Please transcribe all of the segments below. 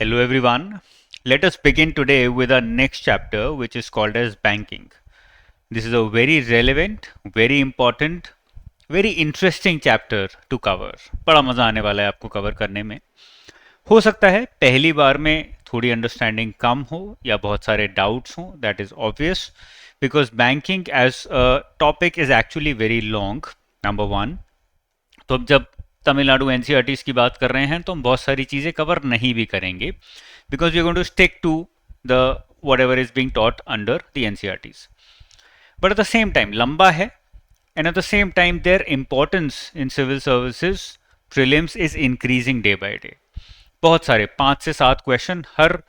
Hello everyone. Let us begin today with our next chapter, which is called as banking. This is a very relevant, very important, very interesting chapter to cover. बड़ा मजा आने वाला है आपको cover करने में. हो सकता है पहली बार में थोड़ी अंडरस्टैंडिंग कम हो या बहुत सारे डाउट्स हों. That is obvious because banking as a topic is actually very long. Number one. तो अब जब तमिलनाडु एनसीईआरटीज की बात कर रहे हैं तो हम बहुत सारी चीज़ें कवर नहीं भी करेंगे because we are going to stick to the whatever is being taught under the NCERTs. But at the same time लंबा है and at the same time their importance in civil services prelims is increasing day by day. बहुत सारे 5 से 7 question हर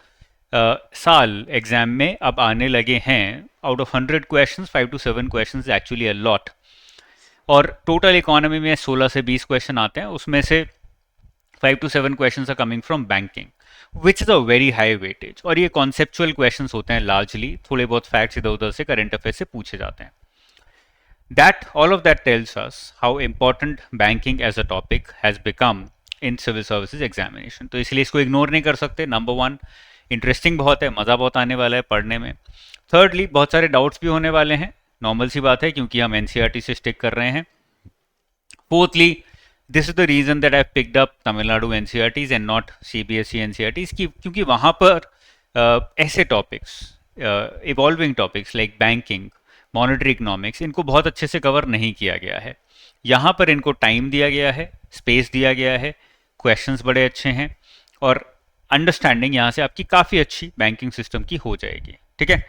साल exam में अब आने लगे हैं. Out of 100 question 5 to 7 question actually a lot. और टोटल इकोनॉमी में 16 से 20 क्वेश्चन आते हैं, उसमें से 5 to 7 question are coming from banking which is a very high weightage. और ये कॉन्सेप्चुअल क्वेश्चन होते हैं लार्जली, थोड़े बहुत फैक्ट्स इधर उधर से करंट अफेयर से पूछे जाते हैं. That all of that tells us how important banking as a topic has become in civil services examination. तो इसलिए इसको इग्नोर नहीं कर सकते. नंबर वन, इंटरेस्टिंग बहुत है, मज़ा बहुत आने वाला है पढ़ने में. थर्डली, बहुत सारे डाउट्स भी होने वाले हैं, नॉर्मल सी बात है क्योंकि हम एनसीईआरटी से स्टिक कर रहे हैं. Fourthly, this is the reason that I picked up Tamil Nadu NCERTs and not CBSE NCERTs की, क्योंकि वहाँ पर ऐसे topics, evolving topics like banking, monetary economics, इनको बहुत अच्छे से कवर नहीं किया गया है. यहाँ पर इनको टाइम दिया गया है, स्पेस दिया गया है, क्वेश्चंस बड़े अच्छे हैं और अंडरस्टैंडिंग यहाँ से आपकी काफ़ी अच्छी बैंकिंग सिस्टम की हो जाएगी. ठीक है,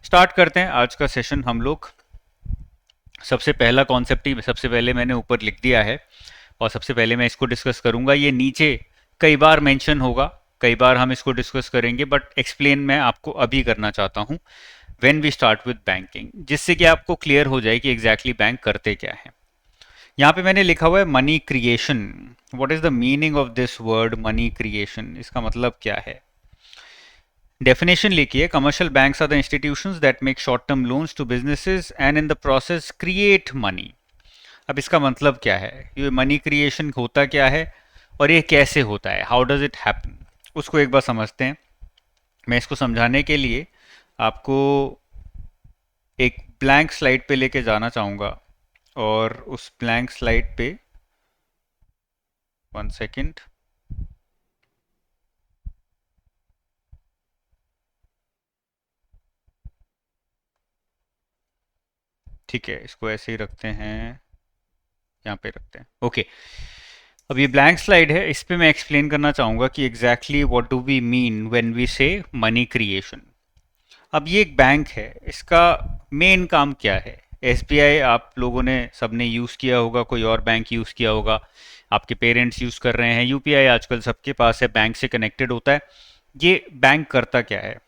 स्टार्ट करते हैं आज का सेशन हम लोग. सबसे पहला कॉन्सेप्ट ही सबसे पहले मैंने ऊपर लिख दिया है और सबसे पहले मैं इसको डिस्कस करूंगा. ये नीचे कई बार मेंशन होगा, कई बार हम इसको डिस्कस करेंगे, बट एक्सप्लेन मैं आपको अभी करना चाहता हूँ when we start with banking, जिससे कि आपको क्लियर हो जाए कि एग्जैक्टली बैंक करते क्या है. यहाँ पे मैंने लिखा हुआ है money creation. What is the meaning of this word money creation? इसका मतलब क्या है? डेफिनेशन लिखिए, commercial banks are the institutions that make short term loans to businesses and in the process create money. अब इसका मतलब क्या है, ये मनी क्रिएशन होता क्या है और ये कैसे होता है, हाउ डज इट हैपन, उसको एक बार समझते हैं. मैं इसको समझाने के लिए आपको एक ब्लैंक स्लाइड पे लेके जाना चाहूँगा और उस ब्लैंक स्लाइड पे 1 सेकेंड. ठीक है, इसको ऐसे ही रखते हैं, यहाँ पे रखते हैं. ओके, अब ये ब्लैंक स्लाइड है, इस पे मैं एक्सप्लेन करना चाहूँगा कि exactly what do we mean when we say money creation. अब ये एक बैंक है, इसका मेन काम क्या है? एसबीआई आप लोगों ने सबने यूज़ किया होगा, कोई और बैंक यूज़ किया होगा, आपके पेरेंट्स यूज़ कर रहे हैं, यूपीआई आजकल सबके पास है, बैंक से कनेक्टेड होता है. ये बैंक करता क्या है?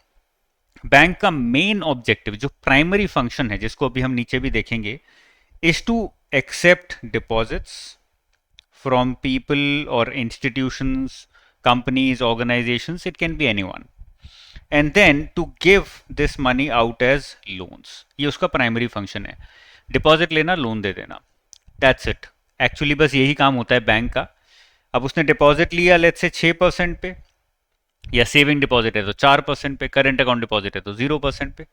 बैंक का मेन ऑब्जेक्टिव, जो प्राइमरी फंक्शन है, जिसको अभी हम नीचे भी देखेंगे, is to accept deposits from people or institutions, companies, organizations, it can be anyone, and then to give this money out as loans. ये उसका प्राइमरी फंक्शन है, डिपॉजिट लेना, लोन दे देना. That's it. एक्चुअली बस यही काम होता है बैंक का. अब उसने डिपॉजिट लिया लेट्स से 6% पे, या सेविंग डिपॉजिट है तो 4% पे, करेंट अकाउंट डिपॉजिट है तो 0% पे,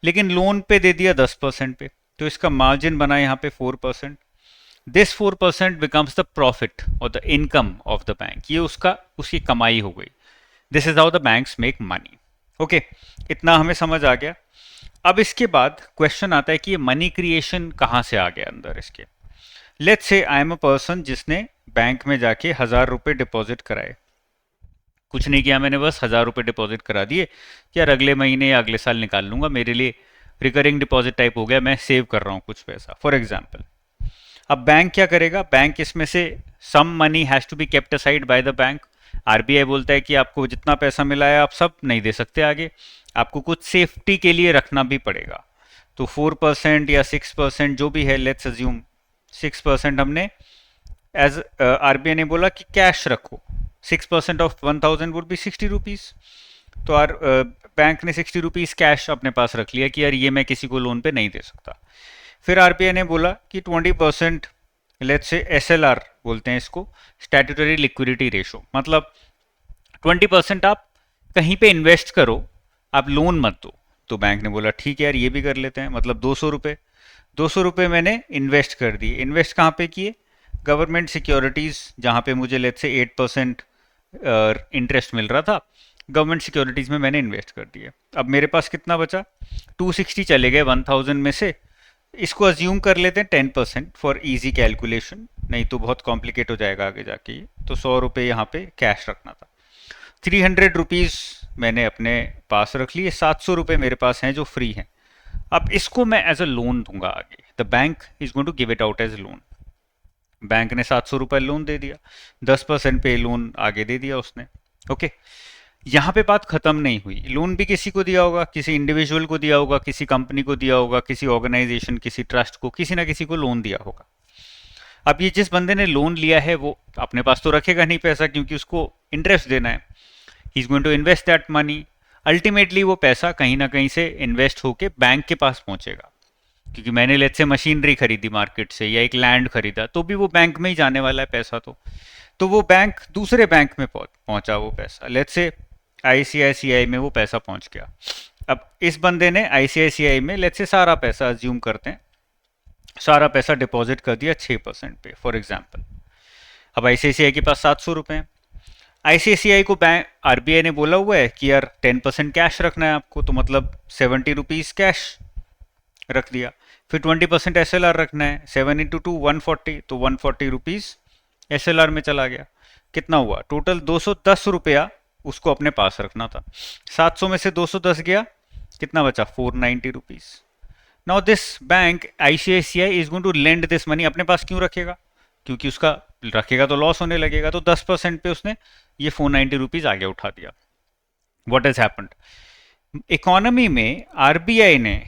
लेकिन लोन पे दे दिया 10% पे, तो इसका मार्जिन बना यहाँ पे 4%. दिस 4% बिकम्स द प्रॉफिट और the income of the bank. ये उसकी कमाई हो गई. This is how the banks make money. Okay, इतना हमें समझ आ गया. अब इसके बाद क्वेश्चन आता है कि ये मनी क्रिएशन कहाँ से आ गया अंदर इसके. Let's say I am a person जिसने बैंक में जाके 1000 रुपये डिपॉजिट कराए. कुछ नहीं किया मैंने, बस 1000 रुपये डिपॉजिट करा दिए कि यार अगले महीने या अगले साल निकाल लूंगा, मेरे लिए रिकरिंग डिपॉजिट टाइप हो गया, मैं सेव कर रहा हूँ कुछ पैसा फॉर एग्जाम्पल. अब बैंक क्या करेगा? बैंक इसमें से some money has to be kept aside by the bank. RBI बोलता है कि आपको जितना पैसा मिला है आप सब नहीं दे सकते आगे, आपको कुछ सेफ्टी के लिए रखना भी पड़ेगा. तो 4% या 6% जो भी है, लेट्स अज्यूम 6% हमने एज आरबीआई ने बोला कि कैश रखो. 6% ऑफ 1000 वुड बी 60 रुपीज़. तो बैंक ने 60 रुपीज़ कैश अपने पास रख लिया कि यार ये मैं किसी को लोन पे नहीं दे सकता. फिर आरबीआई ने बोला कि 20%, लेट्स से एसएलआर बोलते हैं इसको, स्टैट्यूटरी लिक्विडिटी रेशो, मतलब 20% आप कहीं पे इन्वेस्ट करो, आप लोन मत दो। तो बैंक ने बोला ठीक है यार, ये भी कर लेते हैं। मतलब 200 रुपये, 200 रुपये मैंने इन्वेस्ट कर दिए। इन्वेस्ट कहाँ पे किए? गवर्नमेंट सिक्योरिटीज़, जहाँ पे मुझे लेट से 8% इंटरेस्ट मिल रहा था, गवर्नमेंट सिक्योरिटीज़ में मैंने इन्वेस्ट कर दिए। अब मेरे पास कितना बचा? 260 चले गए 1000 में से। इसको अज्यूम कर लेते हैं 10% फॉर इजी कैलकुलेशन, नहीं तो बहुत कॉम्प्लिकेट हो जाएगा आगे जाके। तो 100 रुपये यहाँ पे कैश रखना था। 300 रुपीज़ मैंने अपने पास रख लिए। 700 रुपये मेरे पास हैं जो फ्री हैं। अब इसको मैं एज अ लोन दूंगा आगे। The bank is going to give it out as loan. Bank ने 700 रुपये लोन दे दिया, 10% पे लोन आगे दे दिया उसने। ओके, यहाँ पे बात खत्म नहीं हुई। लोन भी किसी को दिया होगा, किसी इंडिविजुअल को दिया होगा, किसी कंपनी को दिया होगा, किसी ऑर्गेनाइजेशन, किसी ट्रस्ट को, किसी ना किसी को लोन दिया होगा। अब ये जिस बंदे ने लोन लिया है वो अपने पास तो रखेगा नहीं पैसा, क्योंकि उसको इंटरेस्ट देना है। He is going to invest that money. Ultimately वो पैसा कहीं ना कहीं से इन्वेस्ट होके बैंक के पास पहुंचेगा, क्योंकि मैंने लेट से मशीनरी खरीदी मार्केट से या एक लैंड खरीदा, तो भी वो बैंक में ही जाने वाला है पैसा। तो वो बैंक दूसरे बैंक में पहुंचा वो पैसा। लेट से आईसीआईसीआई में वो पैसा पहुंच गया। अब इस बंदे ने आईसीआईसीआई में लेट से सारा पैसा, अज्यूम करते हैं सारा पैसा डिपॉजिट कर दिया 6% पे फॉर एग्जांपल। अब आईसीआईसीआई के पास 700 रुपये हैं। आईसीआईसीआई को बैंक आरबीआई ने बोला हुआ है कि यार 10% कैश रखना है आपको, तो मतलब 70 रुपीज़ कैश रख दिया। फिर 20% एसएलआर रखना है, 7 इंटू 2 140, तो 140 रुपीज़ एसएलआर में चला गया। कितना हुआ? टोटल 210 रुपया उसको अपने पास रखना था। 700 में से 210 गया, कितना बचा? 490 rupees. Now this bank ICICI is going to lend this money. अपने पास क्यों रखेगा? क्योंकि उसका रखेगा तो लॉस होने लगेगा। तो 10% पे उसने ये 490 रुपीज़ आगे उठा दिया। What has happened? इकोनॉमी में आरबीआई ने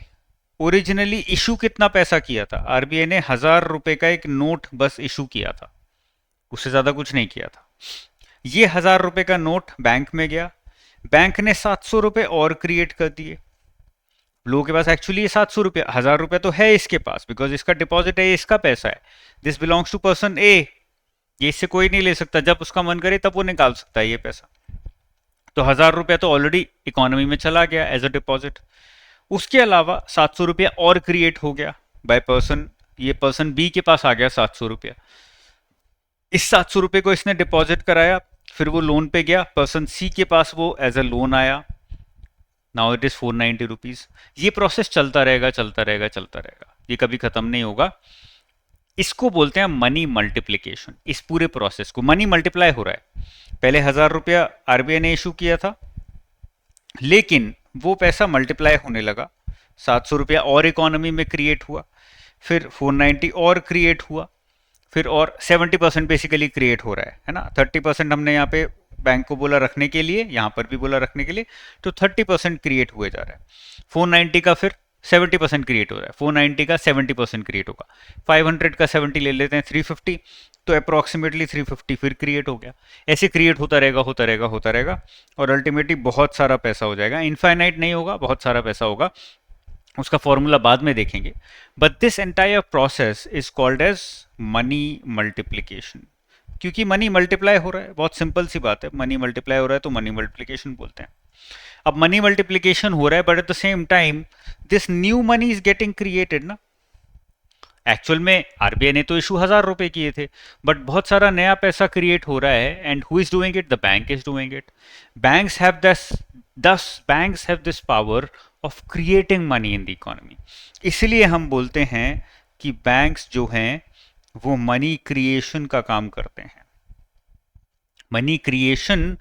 ओरिजिनली इशू कितना पैसा किया था? आरबीआई ने 1000 रुपए का एक नोट बस इशू किया था, उससे ज्यादा कुछ नहीं किया था। ये 1000 रुपए का नोट बैंक में गया, बैंक ने 700 रुपए और क्रिएट कर दिए। लोगों के पास एक्चुअली ये 700 रुपया, 1000 रुपया तो है इसके पास, बिकॉज इसका डिपॉजिट है, ये इसका पैसा है। दिस बिलोंग्स टू पर्सन ए, ये इससे कोई नहीं ले सकता, जब उसका मन करे तब वो निकाल सकता है ये पैसा। तो 1000 रुपया तो ऑलरेडी इकोनॉमी में चला गया एज अ डिपॉजिट। उसके अलावा 700 रुपया और क्रिएट हो गया बाय पर्सन, ये पर्सन बी के पास आ गया 700 रुपया। इस 700 रुपये को इसने डिपॉजिट कराया, फिर वो लोन पे गया, पर्सन सी के पास वो एज अ लोन आया। Now it is 490 rupees. ये प्रोसेस चलता रहेगा, चलता रहेगा, चलता रहेगा, ये कभी खत्म नहीं होगा। इसको बोलते हैं मनी मल्टीप्लीकेशन। इस पूरे प्रोसेस को मनी मल्टीप्लाई हो रहा है। पहले 1000 रुपया आरबीआई ने इशू किया था, लेकिन वो पैसा मल्टीप्लाई होने लगा। 700 रुपया और इकोनॉमी में क्रिएट हुआ, फिर 490 और क्रिएट हुआ, फिर और 70% बेसिकली क्रिएट हो रहा है ना। 30% हमने यहाँ पे बैंक को बोला रखने के लिए, यहाँ पर भी बोला रखने के लिए, तो 30% क्रिएट हुए जा रहा है। 490 का फिर 70% क्रिएट हो रहा है, 490 का 70% क्रिएट होगा, 500 का 70 ले लेते हैं 350, तो अप्रॉक्सीमेटली 350 फिर क्रिएट हो गया। ऐसे क्रिएट होता रहेगा, होता रहेगा, होता रहेगा, और अल्टीमेटली बहुत सारा पैसा हो जाएगा। इनफाइनाइट नहीं होगा, बहुत सारा पैसा होगा। उसका फॉर्मूला बाद में देखेंगे। But this entire process is called as money multiplication, क्योंकि मनी मल्टीप्लाई हो रहा है। बहुत सिंपल सी बात है, मनी मल्टीप्लाई हो रहा है तो मनी मल्टीप्लीकेशन बोलते हैं। अब मनी मल्टीप्लीकेशन हो रहा है, but at the same time this new money is getting created ना। एक्चुअल में आरबीआई ने तो इशू 1000 रुपए किए थे, बट बहुत सारा नया पैसा क्रिएट हो रहा है। And who is doing it? The bank is doing it. Banks have this banks have this power of creating money in the economy. इसलिए हम बोलते हैं कि बैंक्स जो हैं वो मनी क्रिएशन का काम करते हैं। Money creation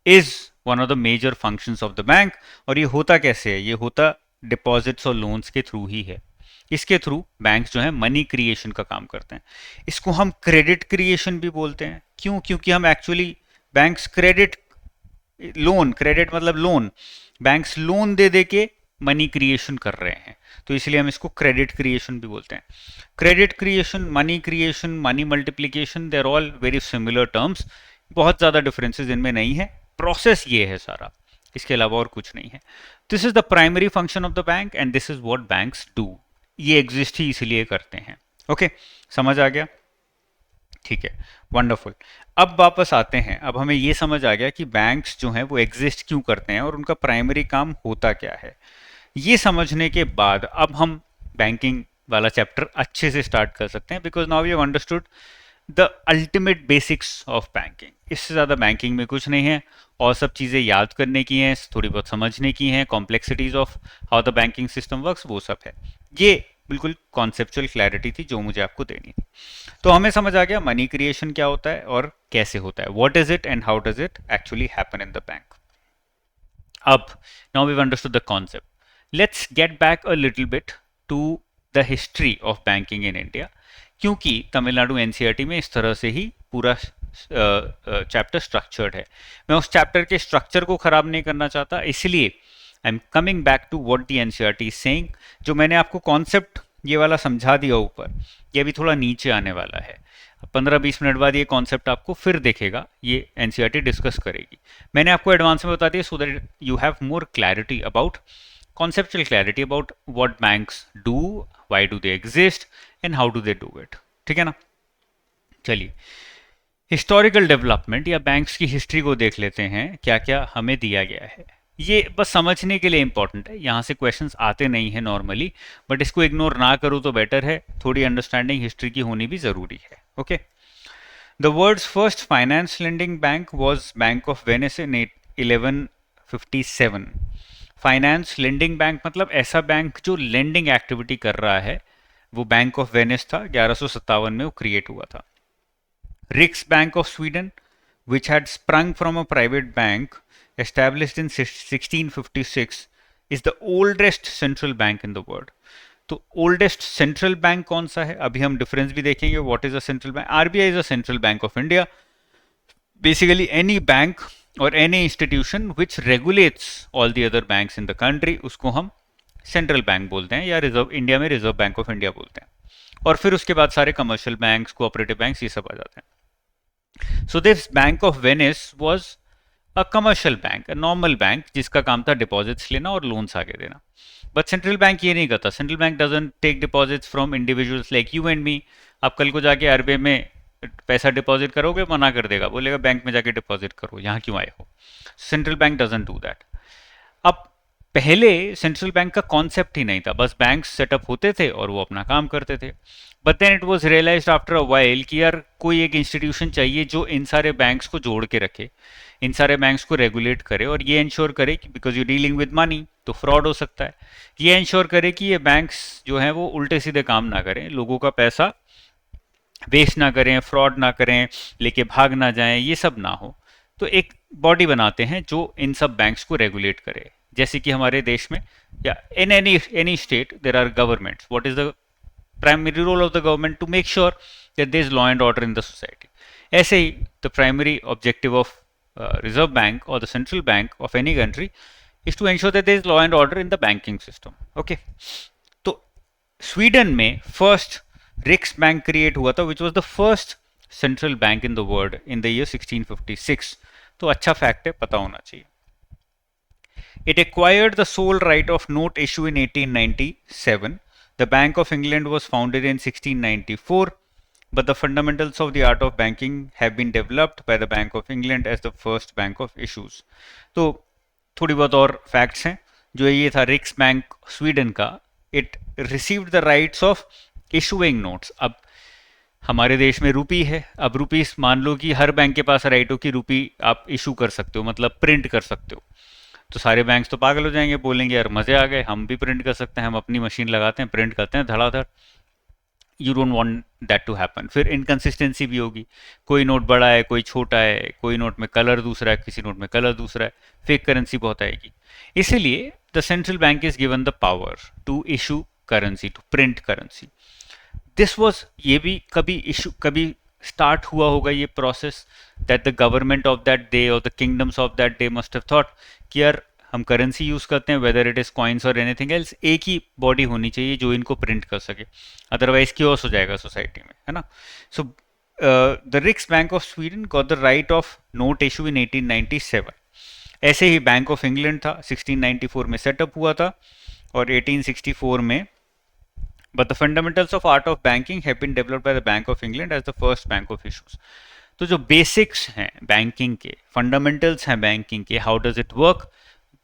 is one of the major functions of the bank. और ये होता कैसे है? ये होता डिपॉजिट्स और लोन्स के थ्रू ही है। इसके थ्रू बैंक्स जो है मनी क्रिएशन का काम करते हैं। इसको हम क्रेडिट क्रिएशन भी बोलते हैं। क्यों? क्योंकि हम actually banks credit, loan, credit मतलब लोन, बैंक्स लोन दे दे के मनी क्रिएशन कर रहे हैं, तो इसलिए हम इसको क्रेडिट क्रिएशन भी बोलते हैं। Credit creation, money creation, money multiplication, they are all very similar terms. बहुत ज़्यादा डिफरेंसेस इनमें नहीं है, प्रोसेस ये है सारा, इसके अलावा और कुछ नहीं है। This is the primary function of the bank and this is what banks do. ये एग्जिस्ट ही इसलिए करते हैं। ओके, समझ आ गया? ठीक है, वंडरफुल। अब वापस आते हैं, अब हमें ये समझ आ गया कि बैंक्स जो हैं वो एग्जिस्ट क्यों करते हैं और उनका प्राइमरी काम होता क्या है। ये समझने के बाद अब हम बैंकिंग वाला चैप्टर अच्छे से स्टार्ट कर सकते हैं, because now we have understood the ultimate basics of banking. इससे ज़्यादा बैंकिंग में कुछ नहीं है, और सब चीज़ें याद करने की हैं, थोड़ी बहुत समझने की हैं, complexities of how the banking system works, वो सब है। ये बिल्कुल कॉन्सेप्चुअल क्लैरिटी थी जो मुझे आपको देनी थी। तो हमें समझ आ गया मनी क्रिएशन क्या होता है और कैसे होता है, what is it and how does it actually happen in the bank. अब now we understood the concept, let's get back a little bit to the history of banking in India, क्योंकि Tamil Nadu NCERT में इस तरह से ही पूरा chapter structured है। मैं उस चैप्टर के स्ट्रक्चर को खराब नहीं करना चाहता, इसलिए I am coming back to what the NCERT is saying. जो मैंने आपको कॉन्सेप्ट ये वाला समझा दिया ऊपर, ये अभी थोड़ा नीचे आने वाला है। 15-20 मिनट बाद ये कॉन्सेप्ट आपको फिर देखेगा, ये एनसीईआरटी डिस्कस करेगी। मैंने आपको एडवांस में बता दिया so that you have more clarity about, conceptual clarity about what banks do, why do they exist and how do they do it। ठीक है ना। चलिए, हिस्टोरिकल डेवलपमेंट या बैंक्स की हिस्ट्री को देख लेते हैं, क्या क्या हमें दिया गया है। ये बस समझने के लिए इंपॉर्टेंट है, यहाँ से क्वेश्चंस आते नहीं है नॉर्मली, बट इसको इग्नोर ना करूँ तो बेटर है, थोड़ी अंडरस्टैंडिंग हिस्ट्री की होनी भी ज़रूरी है। Okay, the world's first finance lending bank was bank of Venice in 1157। Finance lending bank मतलब ऐसा बैंक जो लेंडिंग एक्टिविटी कर रहा है, वो बैंक ऑफ वेनिस था, 1157 में वो क्रिएट हुआ था। रिक्स bank of Sweden, which had sprung from a private bank established in 1656, is the oldest central bank in the world। तो ओल्डेस्ट सेंट्रल बैंक कौन सा है, अभी हम डिफरेंस भी देखेंगे। What is a central bank? RBI is a central bank of India. Basically any bank और any institution which regulates all the other banks in the country, उसको हम सेंट्रल बैंक बोलते हैं, या रिजर्व, इंडिया में reserve bank of India बोलते हैं। और फिर उसके बाद सारे कमर्शियल बैंक्स, कोऑपरेटिव बैंक्स, ये सब आ जाते हैं। So this bank of Venice was a commercial bank, a normal bank, जिसका काम था डिपॉजिट्स लेना और लोन्स आगे देना। बट सेंट्रल बैंक ये नहीं करता। Central bank doesn't take deposits from individuals like you and me. आप कल को जाके आरबीआई में पैसा डिपॉजिट करोगे, मना कर देगा, बोलेगा बैंक में जाके डिपॉजिट करो, यहाँ क्यों आए हो। Central bank doesn't do that. अब पहले सेंट्रल बैंक का कॉन्सेप्ट ही नहीं था, बस बैंक सेटअप होते थे और वो अपना काम करते थे। But then it was realised after a while कि यार कोई एक इंस्टीट्यूशन चाहिए जो इन सारे बैंक्स को जोड़ के रखे, इन सारे बैंक्स को रेगुलेट करे और ये इंश्योर करे कि because you dealing with money तो फ्रॉड हो सकता है, ये इंश्योर करे कि ये बैंक्स जो हैं वो उल्टे सीधे काम ना करें, लोगों का पैसा वेस्ट ना करें, फ्रॉड ना करें, लेके भाग ना जाएं, ये सब ना हो। तो एक बॉडी बनाते हैं जो इन सब बैंक्स को रेगुलेट करे। जैसे कि हमारे देश में या in any state there are governments, what is the primary role of the government? To make sure that there is law and order in the society. ऐसे ही the primary objective of reserve bank और the central bank of any country is to ensure that there is law and order in the banking system। okay, तो Sweden में first रिक्स bank create हुआ था, which was the first central bank in the world in the year 1656। तो अच्छा fact है, पता होना चाहिए। It acquired the sole right of note issue in 1897। The Bank of England was founded in 1694, but the fundamentals of the art of banking have been developed by the Bank of England as the first bank of issues। तो थोड़ी बहुत और facts हैं। जो ये था रिक्स bank Sweden का, it received the rights of issuing notes. अब हमारे देश में रुपी है, अब रुपी मान लो कि हर बैंक के पास राइट हो कि रुपी आप इशू कर सकते हो, मतलब प्रिंट कर सकते हो। तो सारे बैंक्स तो पागल हो जाएंगे, बोलेंगे यार मजे आ गए, हम भी प्रिंट कर सकते हैं, हम अपनी मशीन लगाते हैं, प्रिंट करते हैं धड़ाधड़। You don't want that to happen. फिर इनकन्सिस्टेंसी भी होगी, कोई नोट बड़ा है, कोई छोटा है, कोई नोट में कलर दूसरा है, किसी नोट में कलर दूसरा है, फेक करेंसी बहुत आएगी। इसीलिए the central bank is given the power to issue currency, to print currency. This was, ये भी कभी स्टार्ट हुआ होगा ये process, that the government of that day और the kingdoms of that day must have thought कि यार हम करेंसी यूज करते हैं, वेदर इट इज कॉइन्स और एनीथिंग एल्स, एक ही बॉडी होनी चाहिए जो इनको प्रिंट कर सके, अदरवाइज क्योस हो जाएगा सोसाइटी में, है ना। सो द रिक्स bank of Sweden got the right of note issue in 1897। ऐसे ही बैंक ऑफ इंग्लैंड था, 1694 में सेटअप हुआ था और 1864 में But the fundamentals of art of banking have been developed by the Bank of England as the first bank of issues. तो जो basics हैं बैंकिंग के, फंडामेंटल्स हैं बैंकिंग के, how does it work,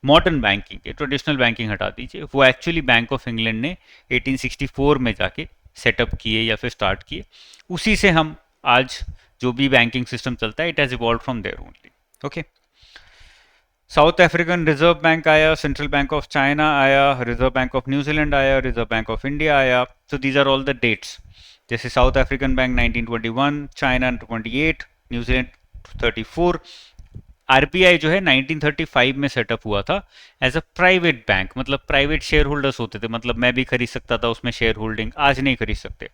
modern banking के, traditional banking हटा दीजिए, वो एक्चुअली बैंक ऑफ इंग्लैंड ने 1864 में जाके सेटअप किए या फिर स्टार्ट किए. उसी से हम आज जो भी बैंकिंग सिस्टम चलता है, it has evolve from there only. Okay. South African Reserve Bank आया, सेंट्रल बैंक ऑफ चाइना आया, रिजर्व बैंक ऑफ न्यूजीलैंड आया, रिजर्व बैंक ऑफ इंडिया आया. So these are all the dates. जैसे South African bank 1921, China 28, New Zealand 34. RBI जो है 1935 में setup हुआ था एज अ प्राइवेट बैंक, मतलब प्राइवेट शेयर होल्डर्स होते थे, मतलब मैं भी खरीद सकता था उसमें शेयर होल्डिंग, आज नहीं खरीद सकते.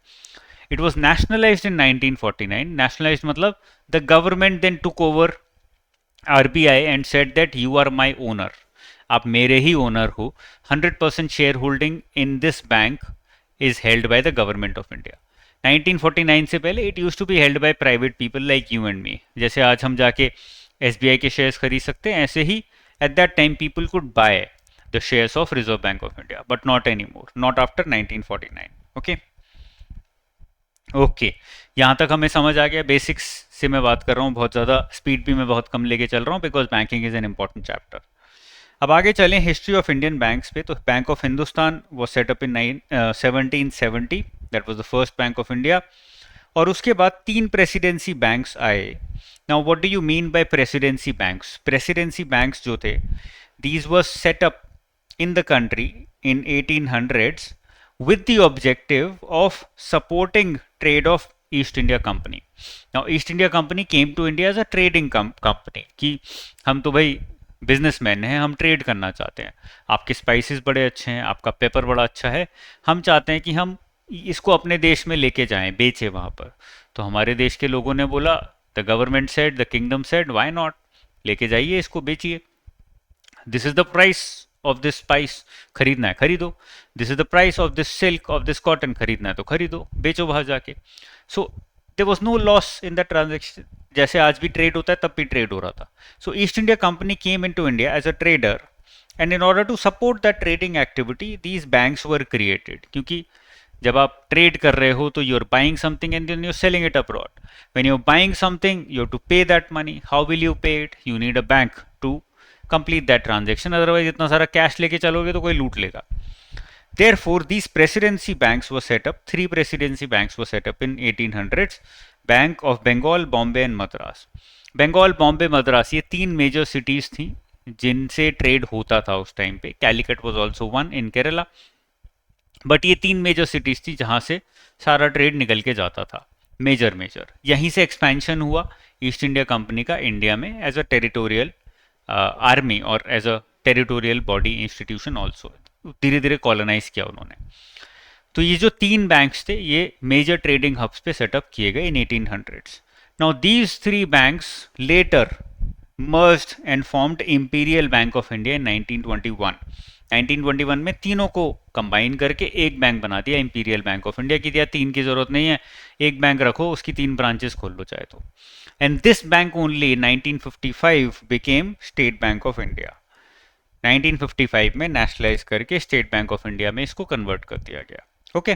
It was nationalised in 1949. Nationalised मतलब the government then took over RBI and said that you are my owner, आप मेरे ही ओनर हो. 100% share holding in this bank is held by the government of India. 1949 से पहले it use to be held by private people like you and me. जैसे आज हम जाके एसबीआई के शेयर्स खरीद सकते हैं, ऐसे ही at that time people could buy the shares of reserve bank of India, but not any more, not after 1949. Okay okay, यहाँ तक हमें समझ आ गया. बेसिक्स से मैं बात कर रहा हूँ, बहुत ज़्यादा स्पीड भी मैं बहुत कम लेके चल रहा हूँ, because banking is an important chapter. अब आगे चलें हिस्ट्री ऑफ इंडियन बैंक्स पे. तो bank of Hindustan was setup in 1770, that was the first bank of India. और उसके बाद 3 प्रेसिडेंसी बैंक्स आए. Now what do you mean by presidency banks? Presidency banks जो थे, these were set up in the country in 1800s with the objective of supporting trade of East India Company. Now East India Company came to India as a trading company कि हम तो भाई businessman हैं, हम trade करना चाहते हैं, आपके स्पाइसेस बड़े अच्छे हैं, आपका पेपर बड़ा अच्छा है, हम चाहते हैं कि हम इसको अपने देश में लेके जाएं, बेचें वहाँ पर. तो हमारे देश के लोगों ने बोला, the government said, the kingdom said, why not, लेके जाइए इसको, बेचिए. This is the price of this spice, खरीदना है खरीदो. This is the price of this silk, of this cotton, खरीदना है तो खरीदो, बेचो बाहर जाके. So there was no loss in the transaction. जैसे आज भी ट्रेड होता है, तब भी ट्रेड हो रहा था. So East India Company came into India as a trader, and in order to support that trading activity these banks were created. क्योंकि जब आप ट्रेड कर रहे हो तो you are buying something and then you are selling it abroad. When you are buying something you have to pay that money. How will you pay it? You need a bank to complete that transaction, otherwise इतना सारा cash लेके चलोगे तो कोई लूट लेगा. Therefore these presidency banks were set up. 3 presidency banks were set up in 1800s. Bank of Bengal, Bombay and Madras. Bengal, Bombay, Madras, ये 3 major cities थी जिनसे ट्रेड होता था उस टाइम पे. Calicut was also one in Kerala, but ये 3 मेजर सिटीज थी जहां से सारा ट्रेड निकल के जाता था. मेजर यहीं से एक्सपेंशन हुआ ईस्ट इंडिया कंपनी का इंडिया में एज अ टेरिटोरियल आर्मी और as a territorial body institution also. धीरे धीरे कॉलोनाइज किया उन्होंने. तो ये जो 3 बैंक्स थे, ये मेजर ट्रेडिंग हब्स पे सेटअप किए गए in 1800s. Now these 3 banks later merged and formed Imperial Bank of India in 1921. 1921 में तीनों को कंबाइन करके एक बैंक बना दिया, इंपीरियल बैंक ऑफ इंडिया की दिया. 3 की जरूरत नहीं है, एक बैंक रखो, उसकी 3 ब्रांचेस खोल लो चाहे तो. And this bank only in 1955 became State Bank of India. 1955 में नेशनलाइज करके स्टेट बैंक ऑफ इंडिया में इसको कन्वर्ट कर दिया गया. ओके,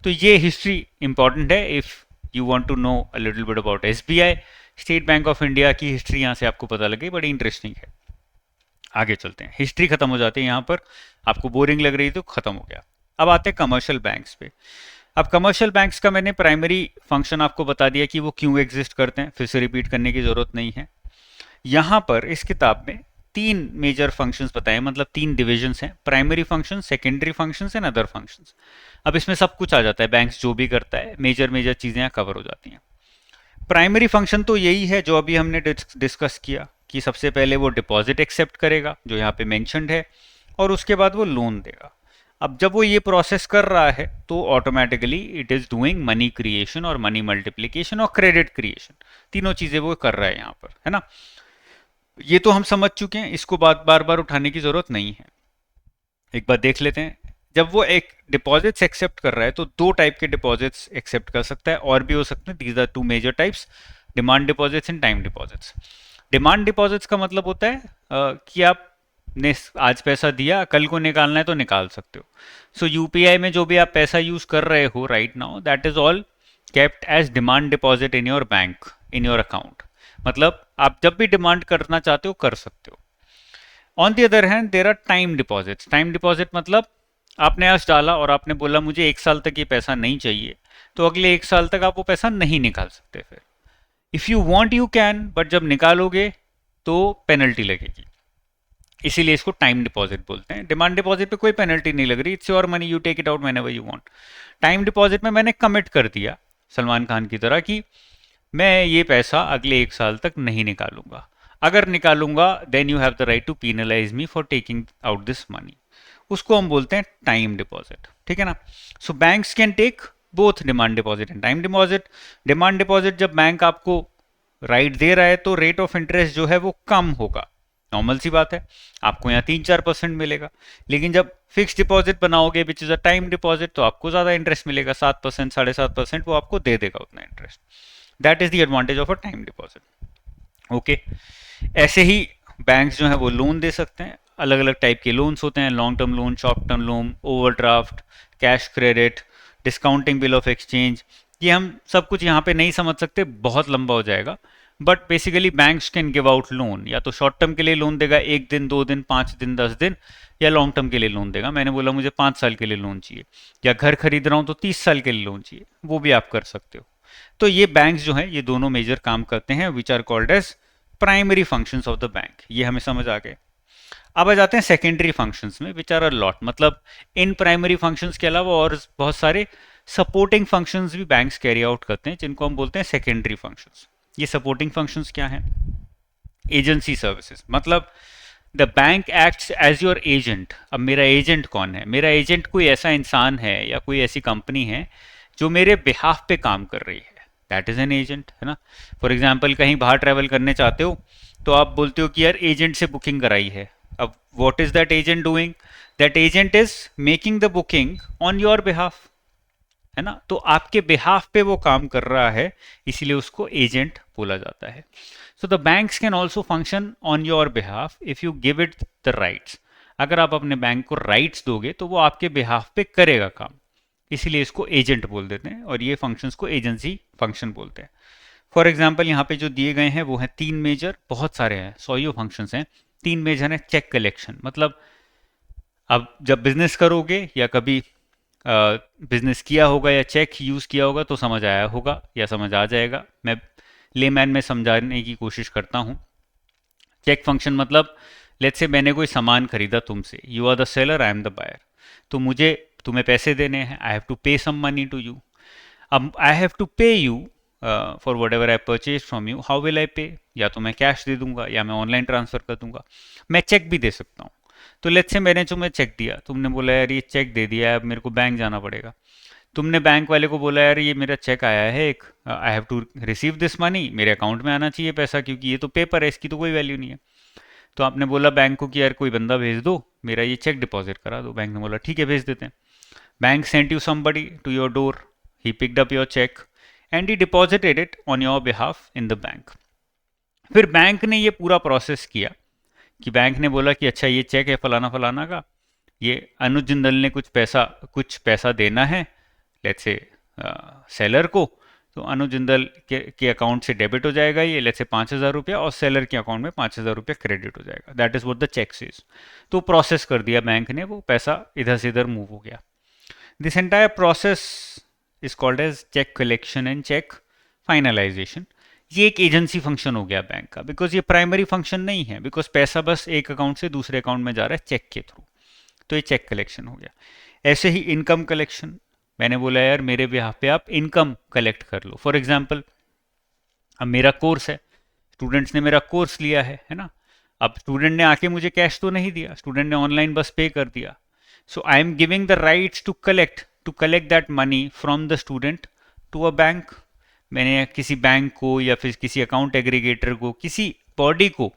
तो ये हिस्ट्री इंपॉर्टेंट है if you want to know a little bit about SBI. State Bank of India की हिस्ट्री यहाँ से आपको पता लगी, बड़ी इंटरेस्टिंग है. आगे चलते हैं, हिस्ट्री खत्म हो जाती है यहाँ पर. आपको बोरिंग लग रही तो खत्म हो गया. अब आते हैं कमर्शियल बैंक्स पे. अब कमर्शियल बैंक्स का मैंने प्राइमरी फंक्शन आपको बता दिया कि वो क्यों एग्जिस्ट करते हैं, फिर से रिपीट करने की जरूरत नहीं है. यहाँ पर इस किताब में 3 मेजर फंक्शंस बताए, मतलब 3 डिविजन्स हैं, primary function, secondary functions and other functions. अब इसमें सब कुछ आ जाता है, बैंक्स जो भी करता है, मेजर चीज़ें यहाँ कवर हो जाती हैं. प्राइमरी फंक्शन तो यही है जो अभी हमने डिस्कस किया कि सबसे पहले वो डिपॉजिट एक्सेप्ट करेगा जो यहाँ पे मेंशन्ड है, और उसके बाद वो लोन देगा. अब जब वो ये प्रोसेस कर रहा है तो automatically it is doing money creation और मनी मल्टीप्लिकेशन और क्रेडिट क्रिएशन. तीनों चीजें वो कर रहा है यहाँ पर, है ना. ये तो हम समझ चुके हैं, इसको बार बार उठाने की जरूरत नहीं है. एक बार देख लेते हैं. जब वो एक डिपॉजिट्स एक्सेप्ट कर रहा है तो 2 टाइप के डिपॉजिट्स एक्सेप्ट कर सकता है, और भी हो सकते हैं. These are 2 major types, demand deposits and time deposits. Demand deposits का मतलब होता है कि आप आपने आज पैसा दिया, कल को निकालना है तो निकाल सकते हो। सो यूपीआई में जो भी आप पैसा यूज कर रहे हो right now, that is all kept as demand deposit in your bank, in your account. मतलब आप जब भी डिमांड करना चाहते हो कर सकते हो। On the other hand there are time deposit. Time deposit मतलब आपने आज डाला और आपने बोला मुझे 1 साल तक ये पैसा नहीं चाहिए, तो अगले 1 साल तक आप वो पैसा नहीं निकाल सकते। फिर if you want you can, but जब निकालोगे तो पेनल्टी लगेगी, इसीलिए इसको टाइम डिपॉजिट बोलते हैं। डिमांड डिपॉजिट पे कोई पेनल्टी नहीं लग रही, it's your money, you take it out whenever you want. Time deposit में मैंने कमिट कर दिया सलमान खान की तरह कि मैं ये पैसा अगले 1 साल तक नहीं निकालूंगा, अगर निकालूंगा then you have the right to penalise me for taking out this money. उसको हम बोलते हैं टाइम डिपॉजिट, ठीक है ना। So banks can take both demand deposit and time deposit. Demand deposit जब बैंक आपको राइट दे रहा है तो रेट ऑफ इंटरेस्ट जो है वो कम होगा, नॉर्मल सी बात है, आपको यहाँ 3-4% मिलेगा। लेकिन जब फिक्स डिपॉजिट बनाओगे which is a time deposit, तो आपको ज्यादा इंटरेस्ट मिलेगा, 7%, 7.5%, वो आपको दे देगा उतना interest. That is the advantage of a time deposit. Okay, ऐसे ही बैंक्स जो है वो लोन दे सकते हैं। अलग अलग टाइप के लोन्स होते हैं, long term loan, short term loan, overdraft, cash credit, discounting bill of exchange. ये हम सब कुछ यहाँ पे नहीं समझ सकते, बहुत लंबा हो जाएगा। But basically banks can give out loan, या तो शॉर्ट टर्म के लिए लोन देगा 1 दिन, 2 दिन, 5 दिन, 10 दिन, या लॉन्ग टर्म के लिए लोन देगा। मैंने बोला मुझे 5 साल के लिए लोन चाहिए, या घर खरीद रहा हूँ तो 30 साल के लिए लोन चाहिए, वो भी आप कर सकते हो। तो ये बैंक्स जो है ये दोनों मेजर काम करते हैं, which are called as primary functions of the bank. ये हमें समझ आ गए। अब आ जाते हैं सेकेंडरी फंक्शंस में, विच आर अ लॉट। मतलब इन प्राइमरी फंक्शंस के अलावा और बहुत सारे सपोर्टिंग फंक्शंस भी बैंक्स कैरी आउट करते हैं, जिनको हम बोलते हैं सेकेंडरी फंक्शंस। ये सपोर्टिंग फंक्शंस क्या हैं? एजेंसी सर्विसेज, मतलब the bank acts as your agent. अब मेरा एजेंट कौन है? मेरा एजेंट कोई ऐसा इंसान है या कोई ऐसी कंपनी है जो मेरे बिहाफ पे काम कर रही है, दैट इज एन एजेंट, है ना। फॉर एग्जाम्पल कहीं बाहर ट्रैवल करने चाहते हो तो आप बोलते हो कि यार एजेंट से बुकिंग कराई है। अब what is that agent doing? That agent is making the booking on your behalf, है ना। तो आपके बिहाफ पे वो काम कर रहा है, इसीलिए उसको एजेंट बोला जाता है। So the banks can also function on your behalf if you give it the rights. अगर आप अपने बैंक को राइट्स दोगे तो वो आपके बिहाफ पे करेगा काम, इसीलिए इसको एजेंट बोल देते हैं, और ये फंक्शंस को एजेंसी फंक्शन बोलते हैं। फॉर एग्जाम्पल यहाँ पे जो दिए गए हैं वो हैं 3 मेजर, बहुत सारे हैं, 100 फंक्शंस हैं। 3 मेजर है। चेक कलेक्शन, मतलब अब जब बिजनेस करोगे या कभी बिजनेस किया होगा या चेक यूज़ किया होगा तो समझ आया होगा या समझ आ जाएगा। मैं लेमैन में समझाने की कोशिश करता हूँ। चेक फंक्शन मतलब लेट्स से मैंने कोई सामान खरीदा तुमसे, you are the seller, I am the buyer, तो मुझे तुम्हें पैसे देने हैं, आई हैव टू पे सम मनी टू यू। अब I have to pay you for whatever I purchase from you, how will I pay? या तो मैं कैश दे दूंगा या मैं ऑनलाइन ट्रांसफर कर दूंगा, मैं चेक भी दे सकता हूँ। तो लेट्स से मैंने तुम्हें चेक दिया, तुमने बोला यार ये चेक दे दिया है, अब मेरे को बैंक जाना पड़ेगा। तुमने बैंक वाले को बोला यार ये मेरा चेक आया है एक, I have to receive this money, मेरे अकाउंट में आना चाहिए पैसा, क्योंकि ये तो पेपर है, इसकी तो कोई वैल्यू नहीं है। तो आपने बोला बैंक को कि यार कोई बंदा भेज दो, मेरा ये चेक डिपॉजिट करा दो। बैंक ने बोला ठीक है भेज देते हैं। Bank sent you somebody to your door, he picked up your cheque and he deposited it on your behalf in the bank. फिर बैंक ने ये पूरा प्रोसेस किया कि बैंक ने बोला कि अच्छा ये चेक है फलाना फलाना का, ये अनुज जिंदल ने कुछ पैसा देना है लेट्स से सेलर को, तो अनुज जिंदल के अकाउंट से डेबिट हो जाएगा ये लेट्स से 5,000 रुपया, और सेलर के अकाउंट में 5,000 रुपया क्रेडिट हो जाएगा। That is what the cheque is. तो प्रोसेस कर दिया बैंक ने, वो पैसा इधर से इधर मूव हो गया। This entire process is called as cheque collection and cheque finalisation. ये एक एजेंसी फंक्शन हो गया बैंक का, बिकॉज ये प्राइमरी फंक्शन नहीं है, बिकॉज पैसा बस एक अकाउंट से दूसरे अकाउंट में जा रहा है चेक के थ्रू, तो ये चेक कलेक्शन हो गया। ऐसे ही इनकम कलेक्शन, मैंने बोला यार मेरे बिहाफ पे आप इनकम कलेक्ट कर लो। फॉर एग्जाम्पल अब मेरा कोर्स है, स्टूडेंट्स ने मेरा कोर्स लिया है ना। अब स्टूडेंट ने आके मुझे कैश तो नहीं दिया, स्टूडेंट ने ऑनलाइन बस पे कर दिया। So I am giving the rights to collect that money from the student to a bank. मैंने किसी बैंक को या फिर किसी अकाउंट एग्रीगेटर को, किसी बॉडी को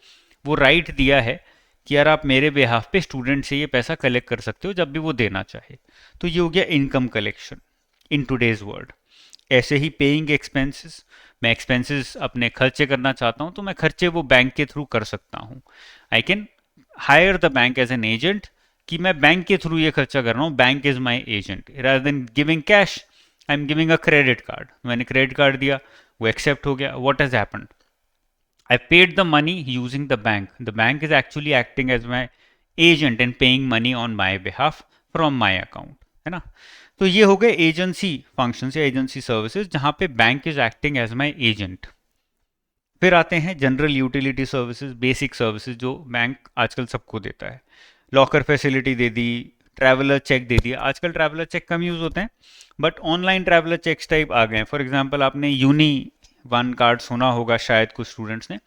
वो राइट दिया है कि यार आप मेरे बिहाफ पे स्टूडेंट से ये पैसा कलेक्ट कर सकते हो जब भी वो देना चाहे। तो ये हो गया income collection in today's world. ऐसे ही पेइंग एक्सपेंसेस, मैं एक्सपेंसेस अपने खर्चे करना चाहता हूँ तो मैं खर्चे वो बैंक के थ्रू कर सकता हूँ। I can hire the bank as an agent, कि मैं बैंक के थ्रू ये खर्चा कर रहा हूँ, bank is my agent, rather than giving cash I am giving a credit card. मैंने क्रेडिट कार्ड दिया, वो एक्सेप्ट हो गया, what has happened, I paid the money using the bank. The bank is actually acting as my agent and paying money on my behalf from my account, है ना। तो ये हो गए एजेंसी फंक्शंस या एजेंसी सर्विसेज जहां पे bank is acting as my agent. फिर आते हैं general utility services, basic services जो बैंक आजकल सबको देता है। लॉकर फैसिलिटी दे दी, ट्रैवलर चेक दे दिया। आजकल ट्रैवलर चेक कम यूज होते हैं, but online traveller cheques type आ गए हैं। फॉर एग्जांपल आपने यूनी वन कार्ड सुना होगा शायद कुछ स्टूडेंट्स ने,